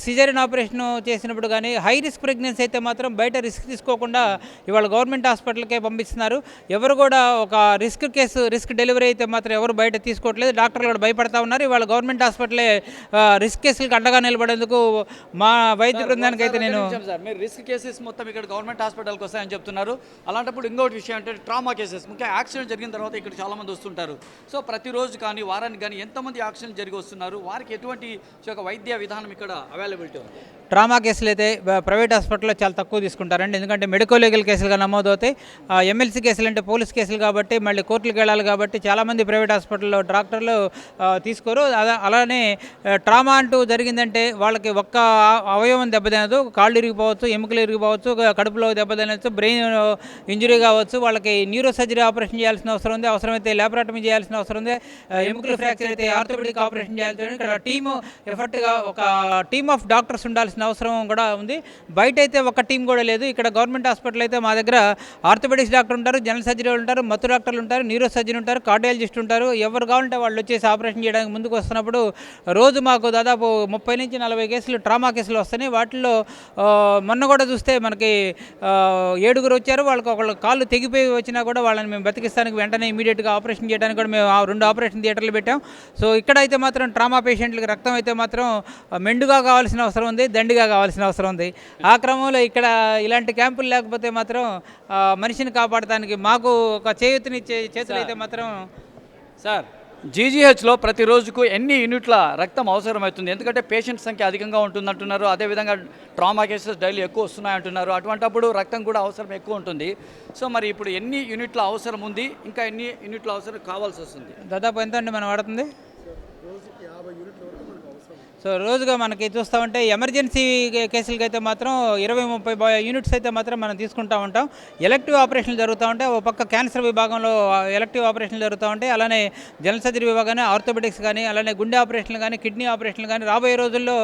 Speaker 1: సిజరీన్ ఆపరేషన్ చేసినప్పుడు కానీ, హై రిస్క్ ప్రెగ్నెన్సీ అయితే మాత్రం బయట రిస్క్ తీసుకోకుండా ఇవాళ గవర్నమెంట్ హాస్పిటల్కే పంపిస్తున్నారు. ఎవరు కూడా ఒక రిస్క్ డెలివరీ అయితే మాత్రం ఎవరు బయట తీసుకోవట్లేదు. డాక్టర్లు కూడా భయపడతా ఉన్నారు. ఇవాళ గవర్నమెంట్ హాస్పిటలే రిస్క్ కేసులకు అండగా నిలబడేందుకు మా వైద్య బృందానికి అయితే నేను
Speaker 7: మీరు రిస్క్ కేసెస్ మొత్తం ఇక్కడ గవర్నమెంట్ హాస్పిటల్కి వస్తాయని చెప్తున్నారు. అలాంటప్పుడు ఇంకొకటి విషయం అంటే ట్రామా కేసెస్, ముఖ్యంగా యాక్సిడెంట్ జరిగిన తర్వాత ఇక్కడ చాలామంది వస్తుంటారు. సో ప్రతిరోజు కానీ వారానికి కానీ ఎంతమంది యాక్సిడెంట్ జరిగి వస్తున్నారు, వారికి ఎటువంటి వైద్య విధానం ఇక్కడ అవైలబిలిటీ ఉంది?
Speaker 1: ట్రామా కేసులు అయితే ప్రైవేట్ హాస్పిటల్లో చాలా తక్కువ తీసుకుంటారండి. ఎందుకంటే మెడికో లీగల్ కేసులుగా నమోదవుతాయి. ఎమ్మెల్సీ కేసులు అంటే పోలీస్ కేసులు కాబట్టి మళ్ళీ కోర్టులకు వెళ్ళాలి కాబట్టి చాలామంది ప్రైవేట్ హాస్పిటల్లో డాక్టర్లు తీసుకోరు. అలానే ట్రామా అంటూ జరిగిందంటే వాళ్ళకి ఒక్క అవయవం దెబ్బతినదు, కాళ్ళు ఇరిగిపోవచ్చు, ఎముకలు ఇరిగిపోవచ్చు, కడుపులో దెబ్బతినవచ్చు, బ్రెయిన్ ఇంజురీ కావచ్చు, వాళ్ళకి న్యూరో సర్జరీ ఆపరేషన్ చేయాల్సిన అవసరం ఉంది, అవసరమైతే ల్యాబొరేటమీ చేయాల్సిన అవసరం ఉంది, ఎముకలు ఫ్రాక్చర్ అయితే ఆర్థోపెడిక్ ఆపరేషన్ చేయాల్సి ఉంది. ఇక్కడ టీము ఎఫర్ట్గా ఒక టీమ్ ఆఫ్ డాక్టర్స్ ఉండాల్సిన అవసరం కూడా ఉంది. బయట అయితే ఒక టీం కూడా లేదు. ఇక్కడ గవర్నమెంట్ హాస్పిటల్ అయితే మా దగ్గర ఆర్థోపెడిక్స్ డాక్టర్ ఉంటారు, జనరల్ సర్జరీ ఉంటారు, మత్తు డాక్టర్లు ఉంటారు, న్యూరో సర్జన్ ఉంటారు, కార్డియాలజిస్ట్ ఉంటారు. ఎవరు కావాలంటే వాళ్ళు వచ్చేసి ఆపరేషన్ చేయడానికి ముందుకు వస్తున్నప్పుడు రోజు మాకు దాదాపు 30 నుంచి 40 కేసులు ట్రామా కేసులు వస్తున్నాయి. వాటిల్లో మొన్న కూడా చూస్తే మనకి 7 వచ్చారు. వాళ్ళకి ఒకళ్ళు కాళ్ళు తెగిపోయి వచ్చినా కూడా వాళ్ళని మేము బతికిస్తానికి వెంటనే ఇమీడియట్గా ఆపరేషన్ చేయడానికి కూడా మేము 2 ఆపరేషన్ థియేటర్లు పెట్టాం. సో ఇక్కడైతే మాత్రం ట్రామా పేషెంట్లకు రక్తం అయితే మాత్రం మెండుగా కావాల్సిన అవసరం ఉంది, దండిగా కావాల్సిన అవసరం ఉంది. ఆ క్రమంలో ఇక్కడ ఇలాంటి క్యాంపులు లేకపోతే మాత్రం మనిషిని కాపాడటానికి మాకు ఒక చేయూతనిచ్చే చేతులు అయితే మాత్రం.
Speaker 7: సార్, జీజీహెచ్లో ప్రతి రోజుకు ఎన్ని యూనిట్ల రక్తం అవసరమవుతుంది? ఎందుకంటే పేషెంట్ సంఖ్య అధికంగా ఉంటుందంటున్నారు, అదేవిధంగా ట్రామా కేసెస్ డైలీ ఎక్కువ వస్తున్నాయంటున్నారు. అటువంటప్పుడు రక్తం కూడా అవసరం ఎక్కువ ఉంటుంది. సో మరి ఇప్పుడు ఎన్ని యూనిట్ల అవసరం ఉంది, ఇంకా ఎన్ని యూనిట్ల అవసరం కావాల్సి వస్తుంది?
Speaker 1: దాదాపు ఎంత అండి మనం వాడుతుంది? సో రోజుగా మనకి చూస్తామంటే ఎమర్జెన్సీ కేసులకి అయితే మాత్రం 20-30 యూనిట్స్ అయితే మాత్రం మనం తీసుకుంటూ ఉంటాం. ఎలక్టివ్ ఆపరేషన్లు జరుగుతూ ఉంటాయి. ఒక పక్క క్యాన్సర్ విభాగంలో ఎలక్టివ్ ఆపరేషన్లు జరుగుతూ ఉంటాయి. అలానే జనరల్ సర్జరీ విభాగాన్ని, ఆర్థోపెడిక్స్ కానీ, అలానే గుండె ఆపరేషన్లు కానీ, కిడ్నీ ఆపరేషన్లు కానీ, రాబోయే రోజుల్లో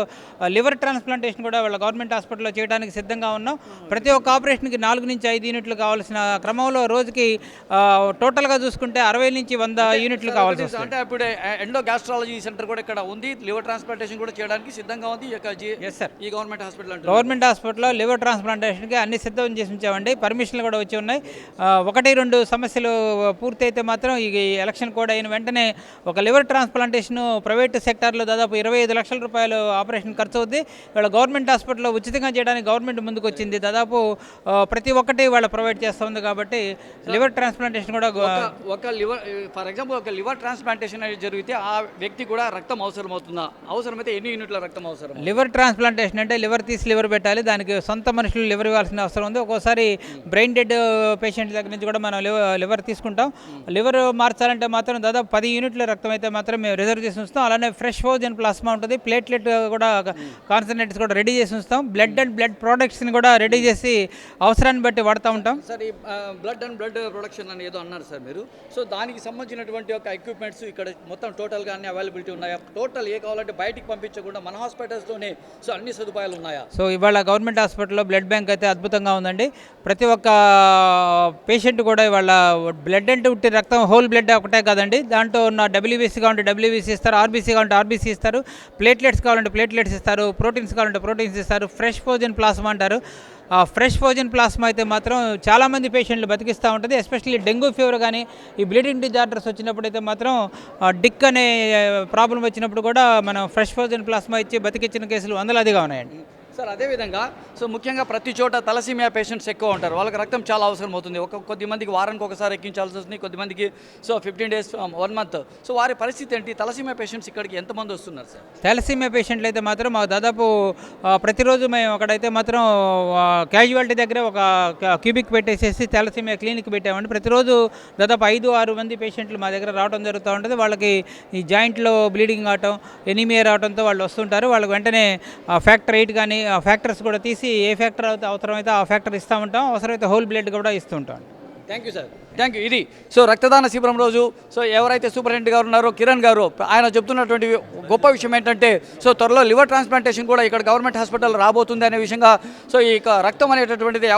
Speaker 1: లివర్ ట్రాన్స్ప్లాంటేషన్ కూడా వాళ్ళ గవర్నమెంట్ హాస్పిటల్లో చేయడానికి సిద్ధంగా ఉన్నాం. ప్రతి ఒక్క ఆపరేషన్కి 4 నుంచి 5 యూనిట్లు కావాల్సిన క్రమంలో రోజుకి టోటల్గా చూసుకుంటే 60 నుంచి 100 యూనిట్లు కావాల్సి వస్తుంది.
Speaker 7: అంటే ఇప్పుడు ఎండో గ్యాస్ట్రాలజీ సెంటర్ కూడా ఇక్కడ ఉంది, లివర్ ట్రాన్స్ప్లాంటేషన్ చేయడానికి సిద్ధంగా ఉంది ఈ గవర్నమెంట్ హాస్పిటల్.
Speaker 1: గవర్నమెంట్ హాస్పిటల్లో లివర్ ట్రాన్స్ప్లాంటేషన్కి అన్ని సిద్ధం చేసి ఉంచామండి. పర్మిషన్లు కూడా వచ్చి ఉన్నాయి. 1-2 సమస్యలు పూర్తి అయితే మాత్రం ఈ ఎలక్షన్ కోడ్ అయిన వెంటనే ఒక లివర్ ట్రాన్స్ప్లాంటేషన్ ప్రైవేట్ సెక్టార్లో దాదాపు 25 లక్షల రూపాయలు ఆపరేషన్ ఖర్చు అవుద్ది. ఇవాళ గవర్నమెంట్ హాస్పిటల్లో ఉచితంగా చేయడానికి గవర్నమెంట్ ముందుకు వచ్చింది. దాదాపు ప్రతి ఒక్కటి వాళ్ళు ప్రొవైడ్ చేస్తుంది. కాబట్టి లివర్ ట్రాన్స్ప్లాంటేషన్ కూడా
Speaker 7: ఒక లివర్ ఫర్ ఎగ్జాంపుల్ ఒక లివర్ ట్రాన్స్ప్లాంటేషన్ అనేది జరిగితే ఆ వ్యక్తి కూడా రక్తం అవసరం అవుతుందా? అవసరమైతే ఎన్ని యూనిట్ల రక్తం అవసరం?
Speaker 1: లివర్ ట్రాన్స్ప్లాంటేషన్ అంటే లివర్ తీసి లివర్ పెట్టాలి. దానికి సొంత మనుషులు లివర్ ఇవ్వాల్సిన అవసరం ఉంది. ఒక్కోసారి బ్రెయిన్ డెడ్ పేషెంట్ దగ్గర నుంచి కూడా మనం లివర్ తీసుకుంటాం. లివర్ మార్చాలంటే మాత్రం దాదాపు 10 యూనిట్ల రక్తం అయితే మాత్రం మేము రిజర్వ్ చేసి ఉంచుతాం. అలానే ఫ్రెష్ ఫ్రోజన్ ప్లాస్మా ఉంటుంది, ప్లేట్లెట్ కూడా కాన్సన్ట్రేట్స్ కూడా రెడీ చేసి ఉంచుతాం. బ్లడ్ అండ్ బ్లడ్ ప్రోడక్ట్స్ని కూడా రెడీ చేసి అవసరాన్ని బట్టి వాడుతూ ఉంటాం.
Speaker 7: సార్, ఈ బ్లడ్ అండ్ బ్లడ్ ప్రొడక్షన్ అని ఏదో అన్నారు సార్ మీరు. సో దానికి సంబంధించినటువంటి ఒక ఎక్విప్మెంట్స్ ఇక్కడ మొత్తం టోటల్గా అన్ని అవైలబిలిటీ ఉన్నాయా? టోటల్ ఏ కావాలంటే బయటికి పంపించకుండా మన హాస్పిటల్స్లోనే సో అన్ని సదుపాయాలు ఉన్నాయా?
Speaker 1: సో ఇవాళ గవర్నమెంట్ హాస్పిటల్లో బ్లడ్ బ్యాంక్ అయితే అద్భుతంగా ఉందండి. ప్రతి ఒక్క పేషెంట్ కూడా ఇవాళ బ్లడ్ అంటే ఉట్టి రక్తం హోల్ బ్లడ్ ఒకటే కాదండి. దాంట్లో ఉన్న డబ్ల్యూబీసీ కావాలంటే డబ్ల్యూబీసీ ఇస్తారు, ఆర్బీసీ కావాలంటే ఆర్బీసీ ఇస్తారు, ప్లేట్లెట్స్ కావాలంటే ప్లేట్లెట్స్ ఇస్తారు, ప్రోటీన్స్ కావాలంటే ప్రోటీన్స్ ఇస్తారు, ఫ్రెష్ ఫ్రోజన్ ప్లాస్మా అంటారు. ఫ్రెష్ ఫ్రోజన్ ప్లాస్మా అయితే మాత్రం చాలామంది పేషెంట్లు బతికిస్తూ ఉంటుంది. ఎస్పెషల్లీ డెంగ్యూ ఫీవర్ కానీ ఈ బ్లీడింగ్ డిజార్డర్స్ వచ్చినప్పుడు అయితే మాత్రం డిక్ అనే ప్రాబ్లం వచ్చినప్పుడు కూడా మనం ఫ్రెష్ ఫ్రోజన్ ప్లాస్మా ఇచ్చి బతికించిన కేసులు వందలాదిగా ఉన్నాయండి.
Speaker 7: సార్, అదేవిధంగా సో ముఖ్యంగా ప్రతి చోట తలసీమియా పేషెంట్స్ ఎక్కువ ఉంటారు. వాళ్ళకి రక్తం చాలా అవసరం అవుతుంది. కొద్దిమందికి వారానికి ఒకసారి ఎక్కించాల్సి వస్తుంది, కొద్దిమందికి సో 15 days 1 month. సో వారి పరిస్థితి ఏంటి? తలసీమియా పేషెంట్స్ ఇక్కడికి ఎంతమంది వస్తున్నారు సార్?
Speaker 1: తలసీమియా పేషెంట్లు అయితే మాత్రం మాకు దాదాపు ప్రతిరోజు మేము అక్కడైతే మాత్రం క్యాజువాలిటీ దగ్గర ఒక క్యూబిక్ పెట్టేసేసి తలసీమియా క్లినిక్ పెట్టామండి. ప్రతిరోజు దాదాపు 5-6 మంది పేషెంట్లు మా దగ్గర రావడం జరుగుతూ ఉంటుంది. వాళ్ళకి ఈ జాయింట్లో బ్లీడింగ్ అవటం, ఎనీమియా రావడంతో వాళ్ళు వస్తుంటారు. వాళ్ళకి వెంటనే ఫ్యాక్టర్ 8 కానీ ఫ్యాక్టర్స్ కూడా తీసి ఏ ఫ్యాక్టర్ అయితే అవసరమైతే ఆ ఫ్యాక్టర్ ఇస్తూ ఉంటాం. అవసరమైతే హోల్ బ్లడ్ కూడా ఇస్తూ ఉంటాం.
Speaker 7: Thank you sir, thank you. ఇది సో రక్తదాన శిబిరం రోజు సో ఎవరైతే సూపరింటెండెంట్ గారు ఉన్నారో కిరణ్ గారు, ఆయన చెప్తున్నటువంటి గొప్ప విషయం ఏంటంటే సో త్వరలో లివర్ ట్రాన్స్ప్లాంటేషన్ కూడా ఇక్కడ గవర్నమెంట్ హాస్పిటల్ రాబోతుంది అనే విషయంగా. సో ఈ రక్తం అనేటటువంటిది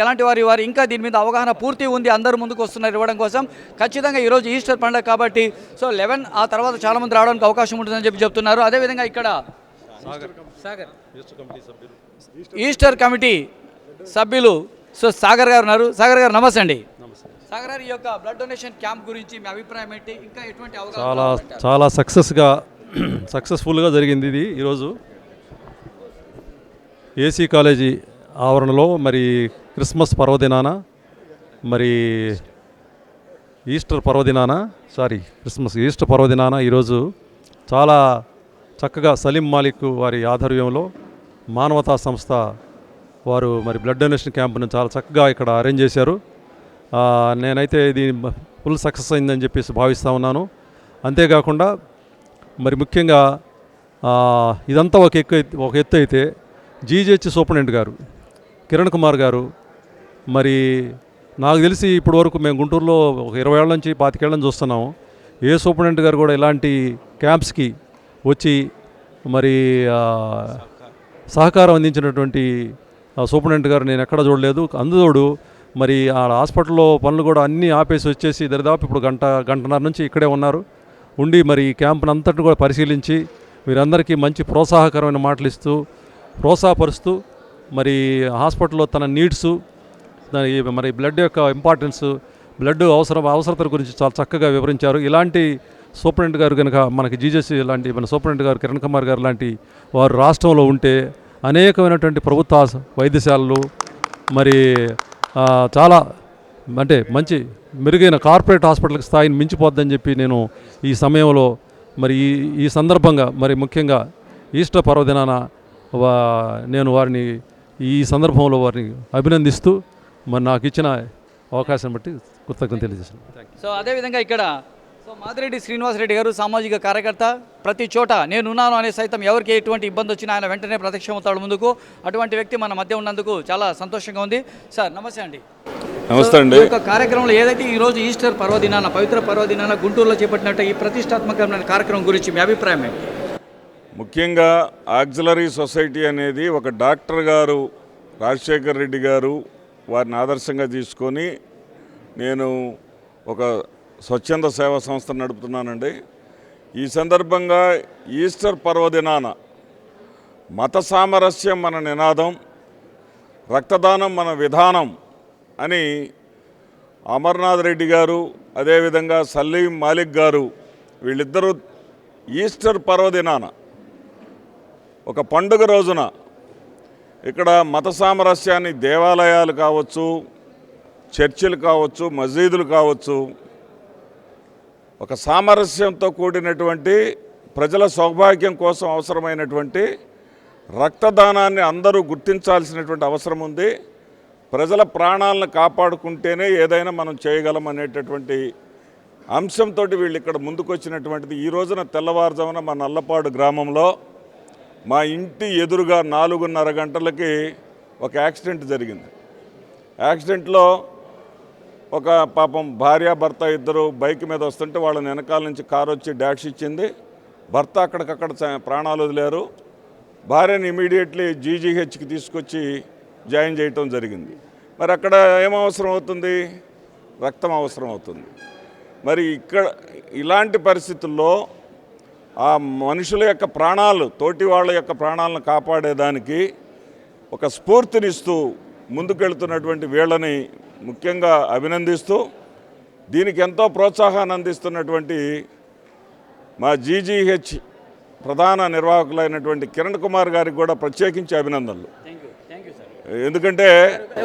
Speaker 7: ఎలాంటి వారి ఇంకా దీని మీద అవగాహన పూర్తి ఉంది. అందరూ ముందుకు వస్తున్నారు ఇవ్వడం కోసం. ఖచ్చితంగా ఈరోజు ఈస్టర్ పండుగ కాబట్టి సో 11 ఆ తర్వాత చాలామంది రావడానికి అవకాశం ఉంటుందని చెప్తున్నారు. అదేవిధంగా ఇక్కడ ఈస్టర్ కమిటీ సభ్యులు సో సాగర్ గారు ఉన్నారు. సాగర్ గారు నమస్తే అండి. సాగర్ గారు, ఈ యొక్క బ్లడ్ డొనేషన్ క్యాంప్ గురించి మీ అభిప్రాయం ఏంటి? ఇంకా ఎటువంటి అవగాహన?
Speaker 8: చాలా సక్సెస్ఫుల్గా జరిగింది ఇది. ఈరోజు ఏసీ కాలేజీ ఆవరణలో మరి క్రిస్మస్ పర్వదినాన మరి ఈస్టర్ పర్వదినాన ఈరోజు చాలా చక్కగా సలీం మాలిక్ వారి ఆధ్వర్యంలో మానవతా సంస్థ వారు మరి బ్లడ్ డొనేషన్ క్యాంపును చాలా చక్కగా ఇక్కడ అరేంజ్ చేశారు. నేనైతే ఇది ఫుల్ సక్సెస్ అయిందని చెప్పేసి భావిస్తూ ఉన్నాను. అంతేకాకుండా మరి ముఖ్యంగా ఇదంతా ఒక ఎత్తు అయితే జీజీహెచ్ సూపరింటెండెంట్ గారు కిరణ్ కుమార్ గారు, మరి నాకు తెలిసి ఇప్పటి వరకు మేము గుంటూరులో ఒక 20 ఏళ్ళ నుంచి 25 ఏళ్ళని చూస్తున్నాము. ఏ సూపరింటెండెంట్ గారు కూడా ఇలాంటి క్యాంప్స్కి వచ్చి మరి సహకారం అందించినటువంటి సూపరింటెండెంట్ గారు నేను ఎక్కడ చూడలేదు. అందుతోడు మరి ఆ హాస్పిటల్లో పనులు కూడా అన్నీ ఆపేసి వచ్చేసి దరిదాపు ఇప్పుడు గంటన్నర నుంచి ఇక్కడే ఉన్నారు. ఉండి మరి ఈ క్యాంపును అంతటిని కూడా పరిశీలించి వీరందరికీ మంచి ప్రోత్సాహకరమైన మాటలు ఇస్తూ ప్రోత్సాహపరుస్తూ మరి హాస్పిటల్లో తన నీడ్స్, మరి బ్లడ్ యొక్క ఇంపార్టెన్స్, బ్లడ్ అవసరత గురించి చాలా చక్కగా వివరించారు. ఇలాంటి సూపరింటెండెంట్ గారు కనుక మనకి జీజెస్ లాంటి మన సూపరింటెండెంట్ గారు కిరణ్ కుమార్ గారు లాంటి వారు రాష్ట్రంలో ఉంటే అనేకమైనటువంటి ప్రభుత్వ వైద్యశాలలు మరి చాలా అంటే మంచి మెరుగైన కార్పొరేట్ హాస్పిటల్కి స్థాయిని మించిపోద్దని చెప్పి నేను ఈ సమయంలో మరి ఈ సందర్భంగా మరి ముఖ్యంగా ఈస్టర్ పర్వదినాన నేను వారిని ఈ సందర్భంలో వారిని అభినందిస్తూ మరి నాకు ఇచ్చిన అవకాశం బట్టి కృతజ్ఞతలు తెలియజేశాను.
Speaker 7: సో అదేవిధంగా ఇక్కడ మాదిరెడ్డి శ్రీనివాసరెడ్డి గారు సామాజిక కార్యకర్త, ప్రతి చోట నేనున్నాను అనే సైతం ఎవరికి ఎటువంటి ఇబ్బంది వచ్చినా ఆయన వెంటనే ప్రత్యక్షమవుతాడు ముందుకు. అటువంటి వ్యక్తి మన మధ్య ఉన్నందుకు చాలా సంతోషంగా ఉంది. సార్ నమస్తే అండి.
Speaker 4: నమస్తే అండి.
Speaker 7: ఈ యొక్క కార్యక్రమంలో ఏదైతే ఈరోజు ఈస్టర్ పర్వదినాన, పవిత్ర పర్వదినాన గుంటూరులో చేపట్టినట్టు ఈ ప్రతిష్టాత్మకమైన కార్యక్రమం గురించి మీ అభిప్రాయం ఏంటి?
Speaker 4: ముఖ్యంగా ఆక్సిలరీ సొసైటీ అనేది ఒక డాక్టర్ గారు రాజశేఖర్ రెడ్డి గారు వారిని ఆదర్శంగా తీసుకొని నేను ఒక స్వచ్ఛంద సేవా సంస్థను నడుపుతున్నానండి. ఈ సందర్భంగా ఈస్టర్ పర్వదినాన మత సామరస్యం మన నినాదం, రక్తదానం మన విధానం అని అమర్నాథ్ రెడ్డి గారు, అదేవిధంగా సలీం మాలిక్ గారు వీళ్ళిద్దరూ ఈస్టర్ పర్వదినాన ఒక పండుగ రోజున ఇక్కడ మత సామరస్యాన్ని దేవాలయాలు కావచ్చు, చర్చిలు కావచ్చు, మసీదులు కావచ్చు, ఒక సామరస్యంతో కూడినటువంటి ప్రజల సౌభాగ్యం కోసం అవసరమైనటువంటి రక్తదానాన్ని అందరూ గుర్తించాల్సినటువంటి అవసరం ఉంది. ప్రజల ప్రాణాలను కాపాడుకుంటేనే ఏదైనా మనం చేయగలం అనేటటువంటి అంశంతో వీళ్ళు ఇక్కడ ముందుకు వచ్చినటువంటిది. ఈ రోజున తెల్లవారుజామున మా నల్లపాడు గ్రామంలో మా ఇంటి ఎదురుగా 4:30 గంటలకి ఒక యాక్సిడెంట్ జరిగింది. యాక్సిడెంట్లో ఒక పాపం భార్యాభర్త ఇద్దరు బైక్ మీద వస్తుంటే వాళ్ళని వెనకాల నుంచి కారు వచ్చి డాష్ ఇచ్చింది. భర్త అక్కడికక్కడ ప్రాణాలు వదిలారు. భార్యని ఇమీడియట్లీ జీజీహెచ్కి తీసుకొచ్చి జాయిన్ చేయటం జరిగింది. మరి అక్కడ ఏమవసరం అవుతుంది? రక్తం అవసరం అవుతుంది. మరి ఇక్కడ ఇలాంటి పరిస్థితుల్లో ఆ మనుషుల యొక్క ప్రాణాలు, తోటి వాళ్ళ యొక్క ప్రాణాలను కాపాడేదానికి ఒక స్ఫూర్తినిస్తూ ముందుకెళ్తున్నటువంటి వీళ్ళని ముఖ్యంగా అభినందిస్తూ దీనికి ఎంతో ప్రోత్సాహాన్ని అందిస్తున్నటువంటి మా జీజీహెచ్ ప్రధాన నిర్వాహకులైనటువంటి కిరణ్ కుమార్ గారికి కూడా ప్రత్యేకించి అభినందనలు. ఎందుకంటే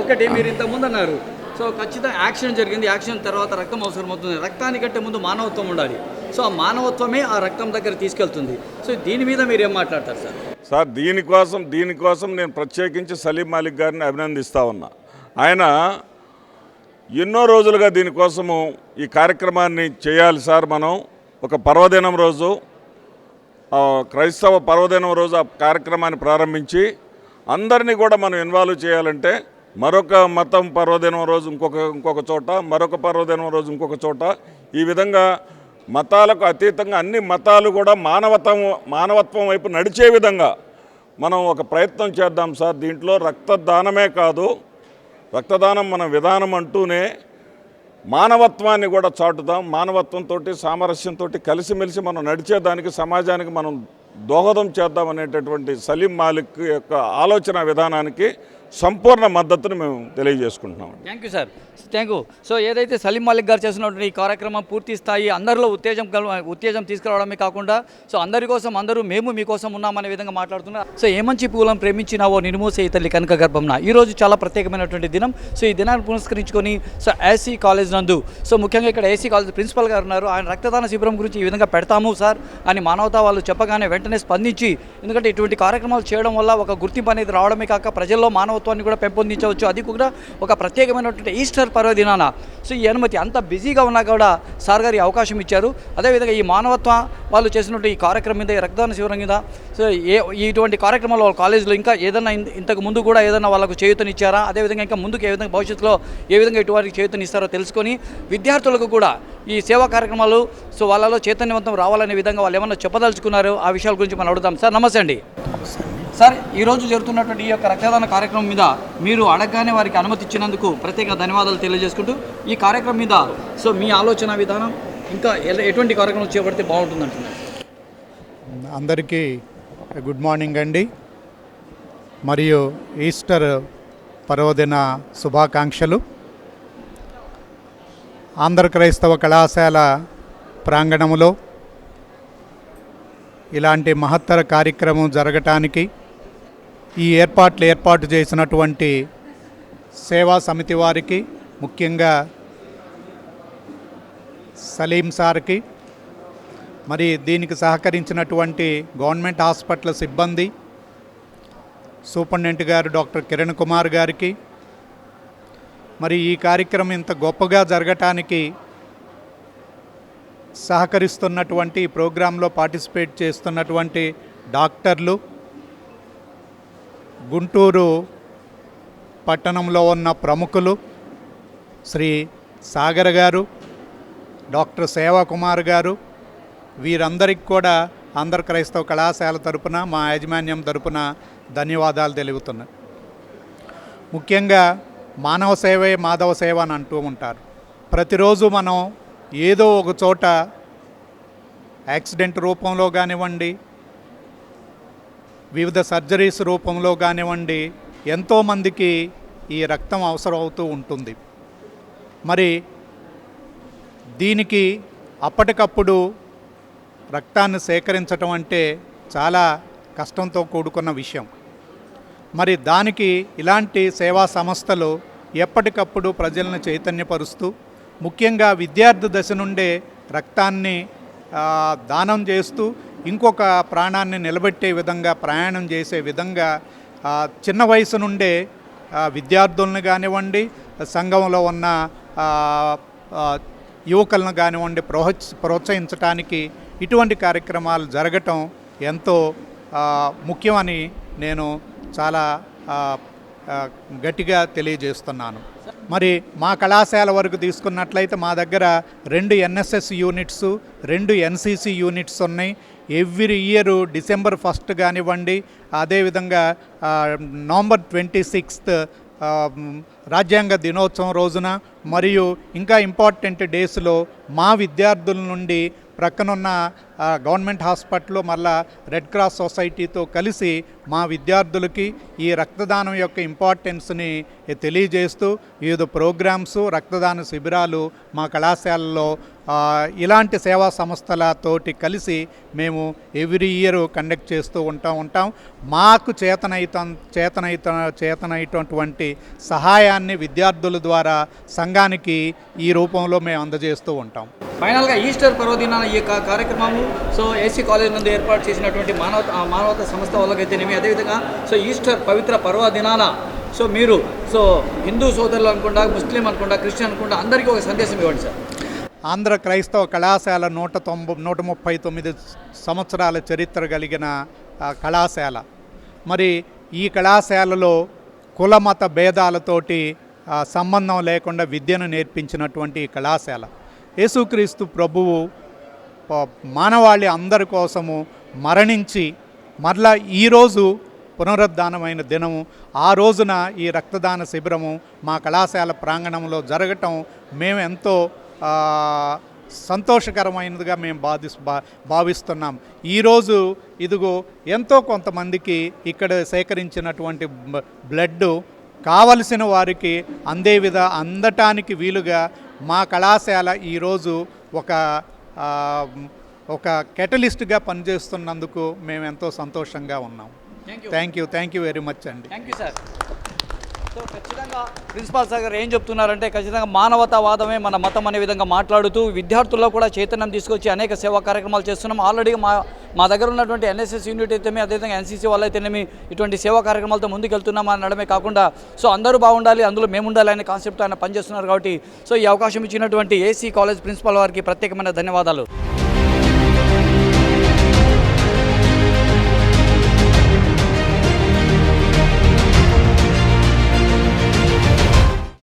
Speaker 7: ఒకటి మీరు ఇంతకుముందు అన్నారు, సో ఖచ్చితంగా యాక్షన్ జరిగింది, యాక్షన్ తర్వాత రక్తం అవసరం అవుతుంది. రక్తానికంటే ముందు మానవత్వం ఉండాలి. సో ఆ మానవత్వమే ఆ రక్తం దగ్గర తీసుకెళ్తుంది. సో దీని మీద మీరు ఏం మాట్లాడతారు సార్?
Speaker 4: సార్ దీనికోసం నేను ప్రత్యేకించి సలీం మాలిక్ గారిని అభినందిస్తూ ఉన్నా. ఆయన ఎన్నో రోజులుగా దీనికోసము ఈ కార్యక్రమాన్ని చేయాలి సార్. మనం ఒక పర్వదినం రోజు, క్రైస్తవ పర్వదినం రోజు ఆ కార్యక్రమాన్ని ప్రారంభించి అందరినీ కూడా మనం ఇన్వాల్వ్ చేయాలంటే మరొక మతం పర్వదినం రోజు ఇంకొక చోట, మరొక పర్వదినం రోజు ఇంకొక చోట, ఈ విధంగా మతాలకు అతీతంగా అన్ని మతాలు కూడా మానవత్వం వైపు నడిచే విధంగా మనం ఒక ప్రయత్నం చేద్దాం సార్. దీంట్లో రక్తదానమే కాదు, రక్తదానం మన విధానం అంటూనే మానవత్వాన్ని కూడా చాటుదాం. మానవత్వంతో, సామరస్యంతో కలిసిమెలిసి మనం నడిచేదానికి, సమాజానికి మనం దోహదం చేద్దాం అనేటటువంటి సలీం మాలిక్ యొక్క ఆలోచన విధానానికి
Speaker 9: సంపూర్ణ మద్దతును మేము తెలియజేసుకుంటున్నాం.
Speaker 7: Thank you sir, thank you. So ఏదైతే సలీం మాలిక్ గారు చేసినటువంటి ఈ కార్యక్రమం పూర్తి స్థాయి అందరిలో ఉత్తేజం తీసుకురావడమే కాకుండా సో అందరి కోసం అందరూ మేము మీకోసం ఉన్నామనే విధంగా మాట్లాడుతున్నారు. సో ఏమంచి పూలను ప్రేమించినావో నిర్మూసే తల్లి కనక గర్భంన ఈరోజు చాలా ప్రత్యేకమైనటువంటి దినం. సో ఈ దినాన్ని పురస్కరించుకొని సో ఏసీ కాలేజ్ నందు సో ముఖ్యంగా ఇక్కడ ఏసీ కాలేజ్ ప్రిన్సిపల్ గారు ఉన్నారు. ఆయన రక్తదాన శిబిరం గురించి ఈ విధంగా పెడతాము సార్ అని మానవతా వాళ్ళు చెప్పగానే వెంటనే స్పందించి, ఎందుకంటే ఇటువంటి కార్యక్రమాలు చేయడం వల్ల ఒక గుర్తింపు అనేది రావడమే కాక ప్రజల్లో మానవత్వాన్ని కూడా పెంపొందించవచ్చు. అది కూడా ఒక ప్రత్యేకమైనటువంటి ఈస్టర్ పర్వదినాన సో ఈ అనుమతి అంత బిజీగా ఉన్నా కూడా సార్ గారి అవకాశం ఇచ్చారు. అదేవిధంగా ఈ మానవత్వం వాళ్ళు చేసినటువంటి ఈ కార్యక్రమం మీద, ఈ రక్తదాన శిబిరం మీద సో ఇటువంటి కార్యక్రమాలు వాళ్ళ కాలేజీలో ఇంకా ఏదైనా ఇంతకు ముందు కూడా ఏదైనా వాళ్ళకు చేయూతనిచ్చారా, అదేవిధంగా ఇంకా ముందుకు ఏ విధంగా భవిష్యత్తులో ఏ విధంగా ఇటువంటి చేయూతనిస్తారో తెలుసుకొని విద్యార్థులకు కూడా ఈ సేవా కార్యక్రమాలు సో వాళ్ళలో చైతన్యవంతం రావాలనే విధంగా వాళ్ళు ఏమన్నా చెప్పదలుచుకున్నారు ఆ విషయాల గురించి మనం అడుగుదాం. సార్ నమస్తే అండి. సార్ ఈరోజు జరుగుతున్నటువంటి ఈ యొక్క రక్తదాన కార్యక్రమం మీద మీరు అడగగానే వారికి అనుమతి ఇచ్చినందుకు ప్రత్యేక ధన్యవాదాలు తెలియజేసుకుంటూ ఈ కార్యక్రమం మీద సో మీ ఆలోచన విధానం ఇంకా ఎటువంటి కార్యక్రమం చేపడితే బాగుంటుంది అంటున్నారు?
Speaker 10: అందరికీ గుడ్ మార్నింగ్ అండి, మరియు ఈస్టర్ పర్వదిన శుభాకాంక్షలు. ఆంధ్ర క్రైస్తవ కళాశాల ప్రాంగణంలో ఇలాంటి మహత్తర కార్యక్రమం జరగటానికి ఈ ఏర్పాటు చేసినటువంటి సేవా సమితి వారికి, ముఖ్యంగా సలీం సార్కి, మరి దీనికి సహకరించినటువంటి గవర్నమెంట్ హాస్పిటల్ సిబ్బంది, సూపరింటెండెంట్ గారు డాక్టర్ కిరణ్ కుమార్ గారికి, మరి ఈ కార్యక్రమం ఇంత గొప్పగా జరగటానికి సహకరిస్తున్నటువంటి ప్రోగ్రాంలో పార్టిసిపేట్ చేస్తున్నటువంటి డాక్టర్లు, గుంటూరు పట్టణంలో ఉన్న ప్రముఖులు శ్రీ సాగర్ గారు, డాక్టర్ సేవాకుమార్ గారు, వీరందరికీ కూడా ఆంధ్ర క్రైస్తవ కళాశాల తరపున మా యాజమాన్యం తరపున ధన్యవాదాలు తెలుపుతున్నాను. ముఖ్యంగా మానవ సేవే మాధవ సేవ అని అంటూ ఉంటారు. ప్రతిరోజు మనం ఏదో ఒక చోట యాక్సిడెంట్ రూపంలో కానివ్వండి, వివిధ సర్జరీస్ రూపంలో కానివ్వండి, ఎంతోమందికి ఈ రక్తం అవసరం అవుతూ ఉంటుంది. మరి దీనికి అప్పటికప్పుడు రక్తాన్ని సేకరించటం అంటే చాలా కష్టంతో కూడుకున్న విషయం. మరి దానికి ఇలాంటి సేవా సంస్థలు ఎప్పటికప్పుడు ప్రజలను చైతన్యపరుస్తూ, ముఖ్యంగా విద్యార్థి దశ నుండే రక్తాన్ని దానం చేస్తూ ఇంకొక ప్రాణాన్ని నిలబెట్టే విధంగా, ప్రయాణం చేసే విధంగా చిన్న వయసు నుండే విద్యార్థులను కానివ్వండి, సంఘంలో ఉన్న యువకులను కానివ్వండి ప్రోత్సహించడానికి ఇటువంటి కార్యక్రమాలు జరగటం ఎంతో ముఖ్యమని నేను చాలా గట్టిగా తెలియజేస్తున్నాను. మరి మా కళాశాల వరకు తీసుకున్నట్లయితే మా దగ్గర 2 NSS యూనిట్స్, 2 NCC యూనిట్స్ ఉన్నాయి. ఎవ్రీ ఇయర్ డిసెంబర్ 1 కానివ్వండి, అదేవిధంగా నవంబర్ 26 రాజ్యాంగ దినోత్సవం రోజున, మరియు ఇంకా ఇంపార్టెంట్ డేస్లో మా విద్యార్థుల నుండి ప్రక్కనున్న గవర్నమెంట్ హాస్పిటల్ మళ్ళా రెడ్ క్రాస్ సొసైటీతో కలిసి మా విద్యార్థులకి ఈ రక్తదానం యొక్క ఇంపార్టెన్స్ని తెలియజేస్తూ వివిధ ప్రోగ్రామ్స్, రక్తదాన శిబిరాలు మా కళాశాలలో ఇలాంటి సేవా సంస్థలతోటి కలిసి మేము ఎవ్రీ ఇయర్ కండక్ట్ చేస్తూ ఉంటాం. మాకు చేతనైనటువంటి సహాయాన్ని విద్యార్థుల ద్వారా సంఘానికి ఈ రూపంలో మేము అందజేస్తూ ఉంటాం.
Speaker 7: ఫైనల్గా ఈస్టర్ పర్వదినాన ఈ కార్యక్రమము సో ఏసీ కాలేజ్ నందు ఏర్పాటు చేసినటువంటి మానవతా సంస్థ వాళ్ళకైతేనేమి, అదేవిధంగా సో ఈస్టర్ పవిత్ర పర్వదినాన సో మీరు సో హిందూ సోదరులు అనుకుండా, ముస్లిం అనుకుండా, క్రిస్టియన్ అనుకుండా అందరికీ ఒక సందేశం ఇవ్వండి సార్.
Speaker 10: ఆంధ్ర క్రైస్తవ కళాశాల 139 సంవత్సరాల చరిత్ర కలిగిన కళాశాల. మరి ఈ కళాశాలలో కులమత భేదాలతోటి సంబంధం లేకుండా విద్యను నేర్పించినటువంటి కళాశాల. యేసుక్రీస్తు ప్రభువు మానవాళి అందరి కోసము మరణించి మరలా ఈరోజు పునరుద్ధానమైన దినము, ఆ రోజున ఈ రక్తదాన శిబిరము మా కళాశాల ప్రాంగణంలో జరగటం మేము ఎంతో సంతోషకరమైనదిగా మేము భావిస్తున్నాం. ఈరోజు ఇదిగో ఎంతో కొంతమందికి ఇక్కడ సేకరించినటువంటి బ్లడ్ కావలసిన వారికి అందటానికి వీలుగా మా కళాశాల ఈరోజు ఒక కెటలిస్ట్గా పనిచేస్తున్నందుకు మేము ఎంతో సంతోషంగా ఉన్నాం. థ్యాంక్ యూ వెరీ మచ్ అండి.
Speaker 7: Thank you sir. సో ఖచ్చితంగా ప్రిన్సిపాల్ సార్ గారు ఏం చెప్తున్నారంటే ఖచ్చితంగా మానవతావాదమే మన మతం అనే విధంగా మాట్లాడుతూ విద్యార్థుల్లో కూడా చైతన్యం తీసుకొచ్చి అనేక సేవా కార్యక్రమాలు చేస్తున్నాం. ఆల్రెడీ మా దగ్గర ఉన్నటువంటి ఎన్ఎస్ఎస్ యూనిట్ అయితేనే, అదేవిధంగా ఎన్సీసీ వాళ్ళు అయితేనేమి ఇటువంటి సేవా కార్యక్రమాలతో ముందుకెళ్తున్నాం అనడమే కాకుండా సో అందరూ బాగుండాలి, అందులో మేము ఉండాలి అనే కాన్సెప్ట్ ఆయన పనిచేస్తున్నారు. కాబట్టి సో ఈ అవకాశం ఇచ్చినటువంటి ఏసీ కాలేజ్ ప్రిన్సిపాల్ వారికి ప్రత్యేకమైన ధన్యవాదాలు.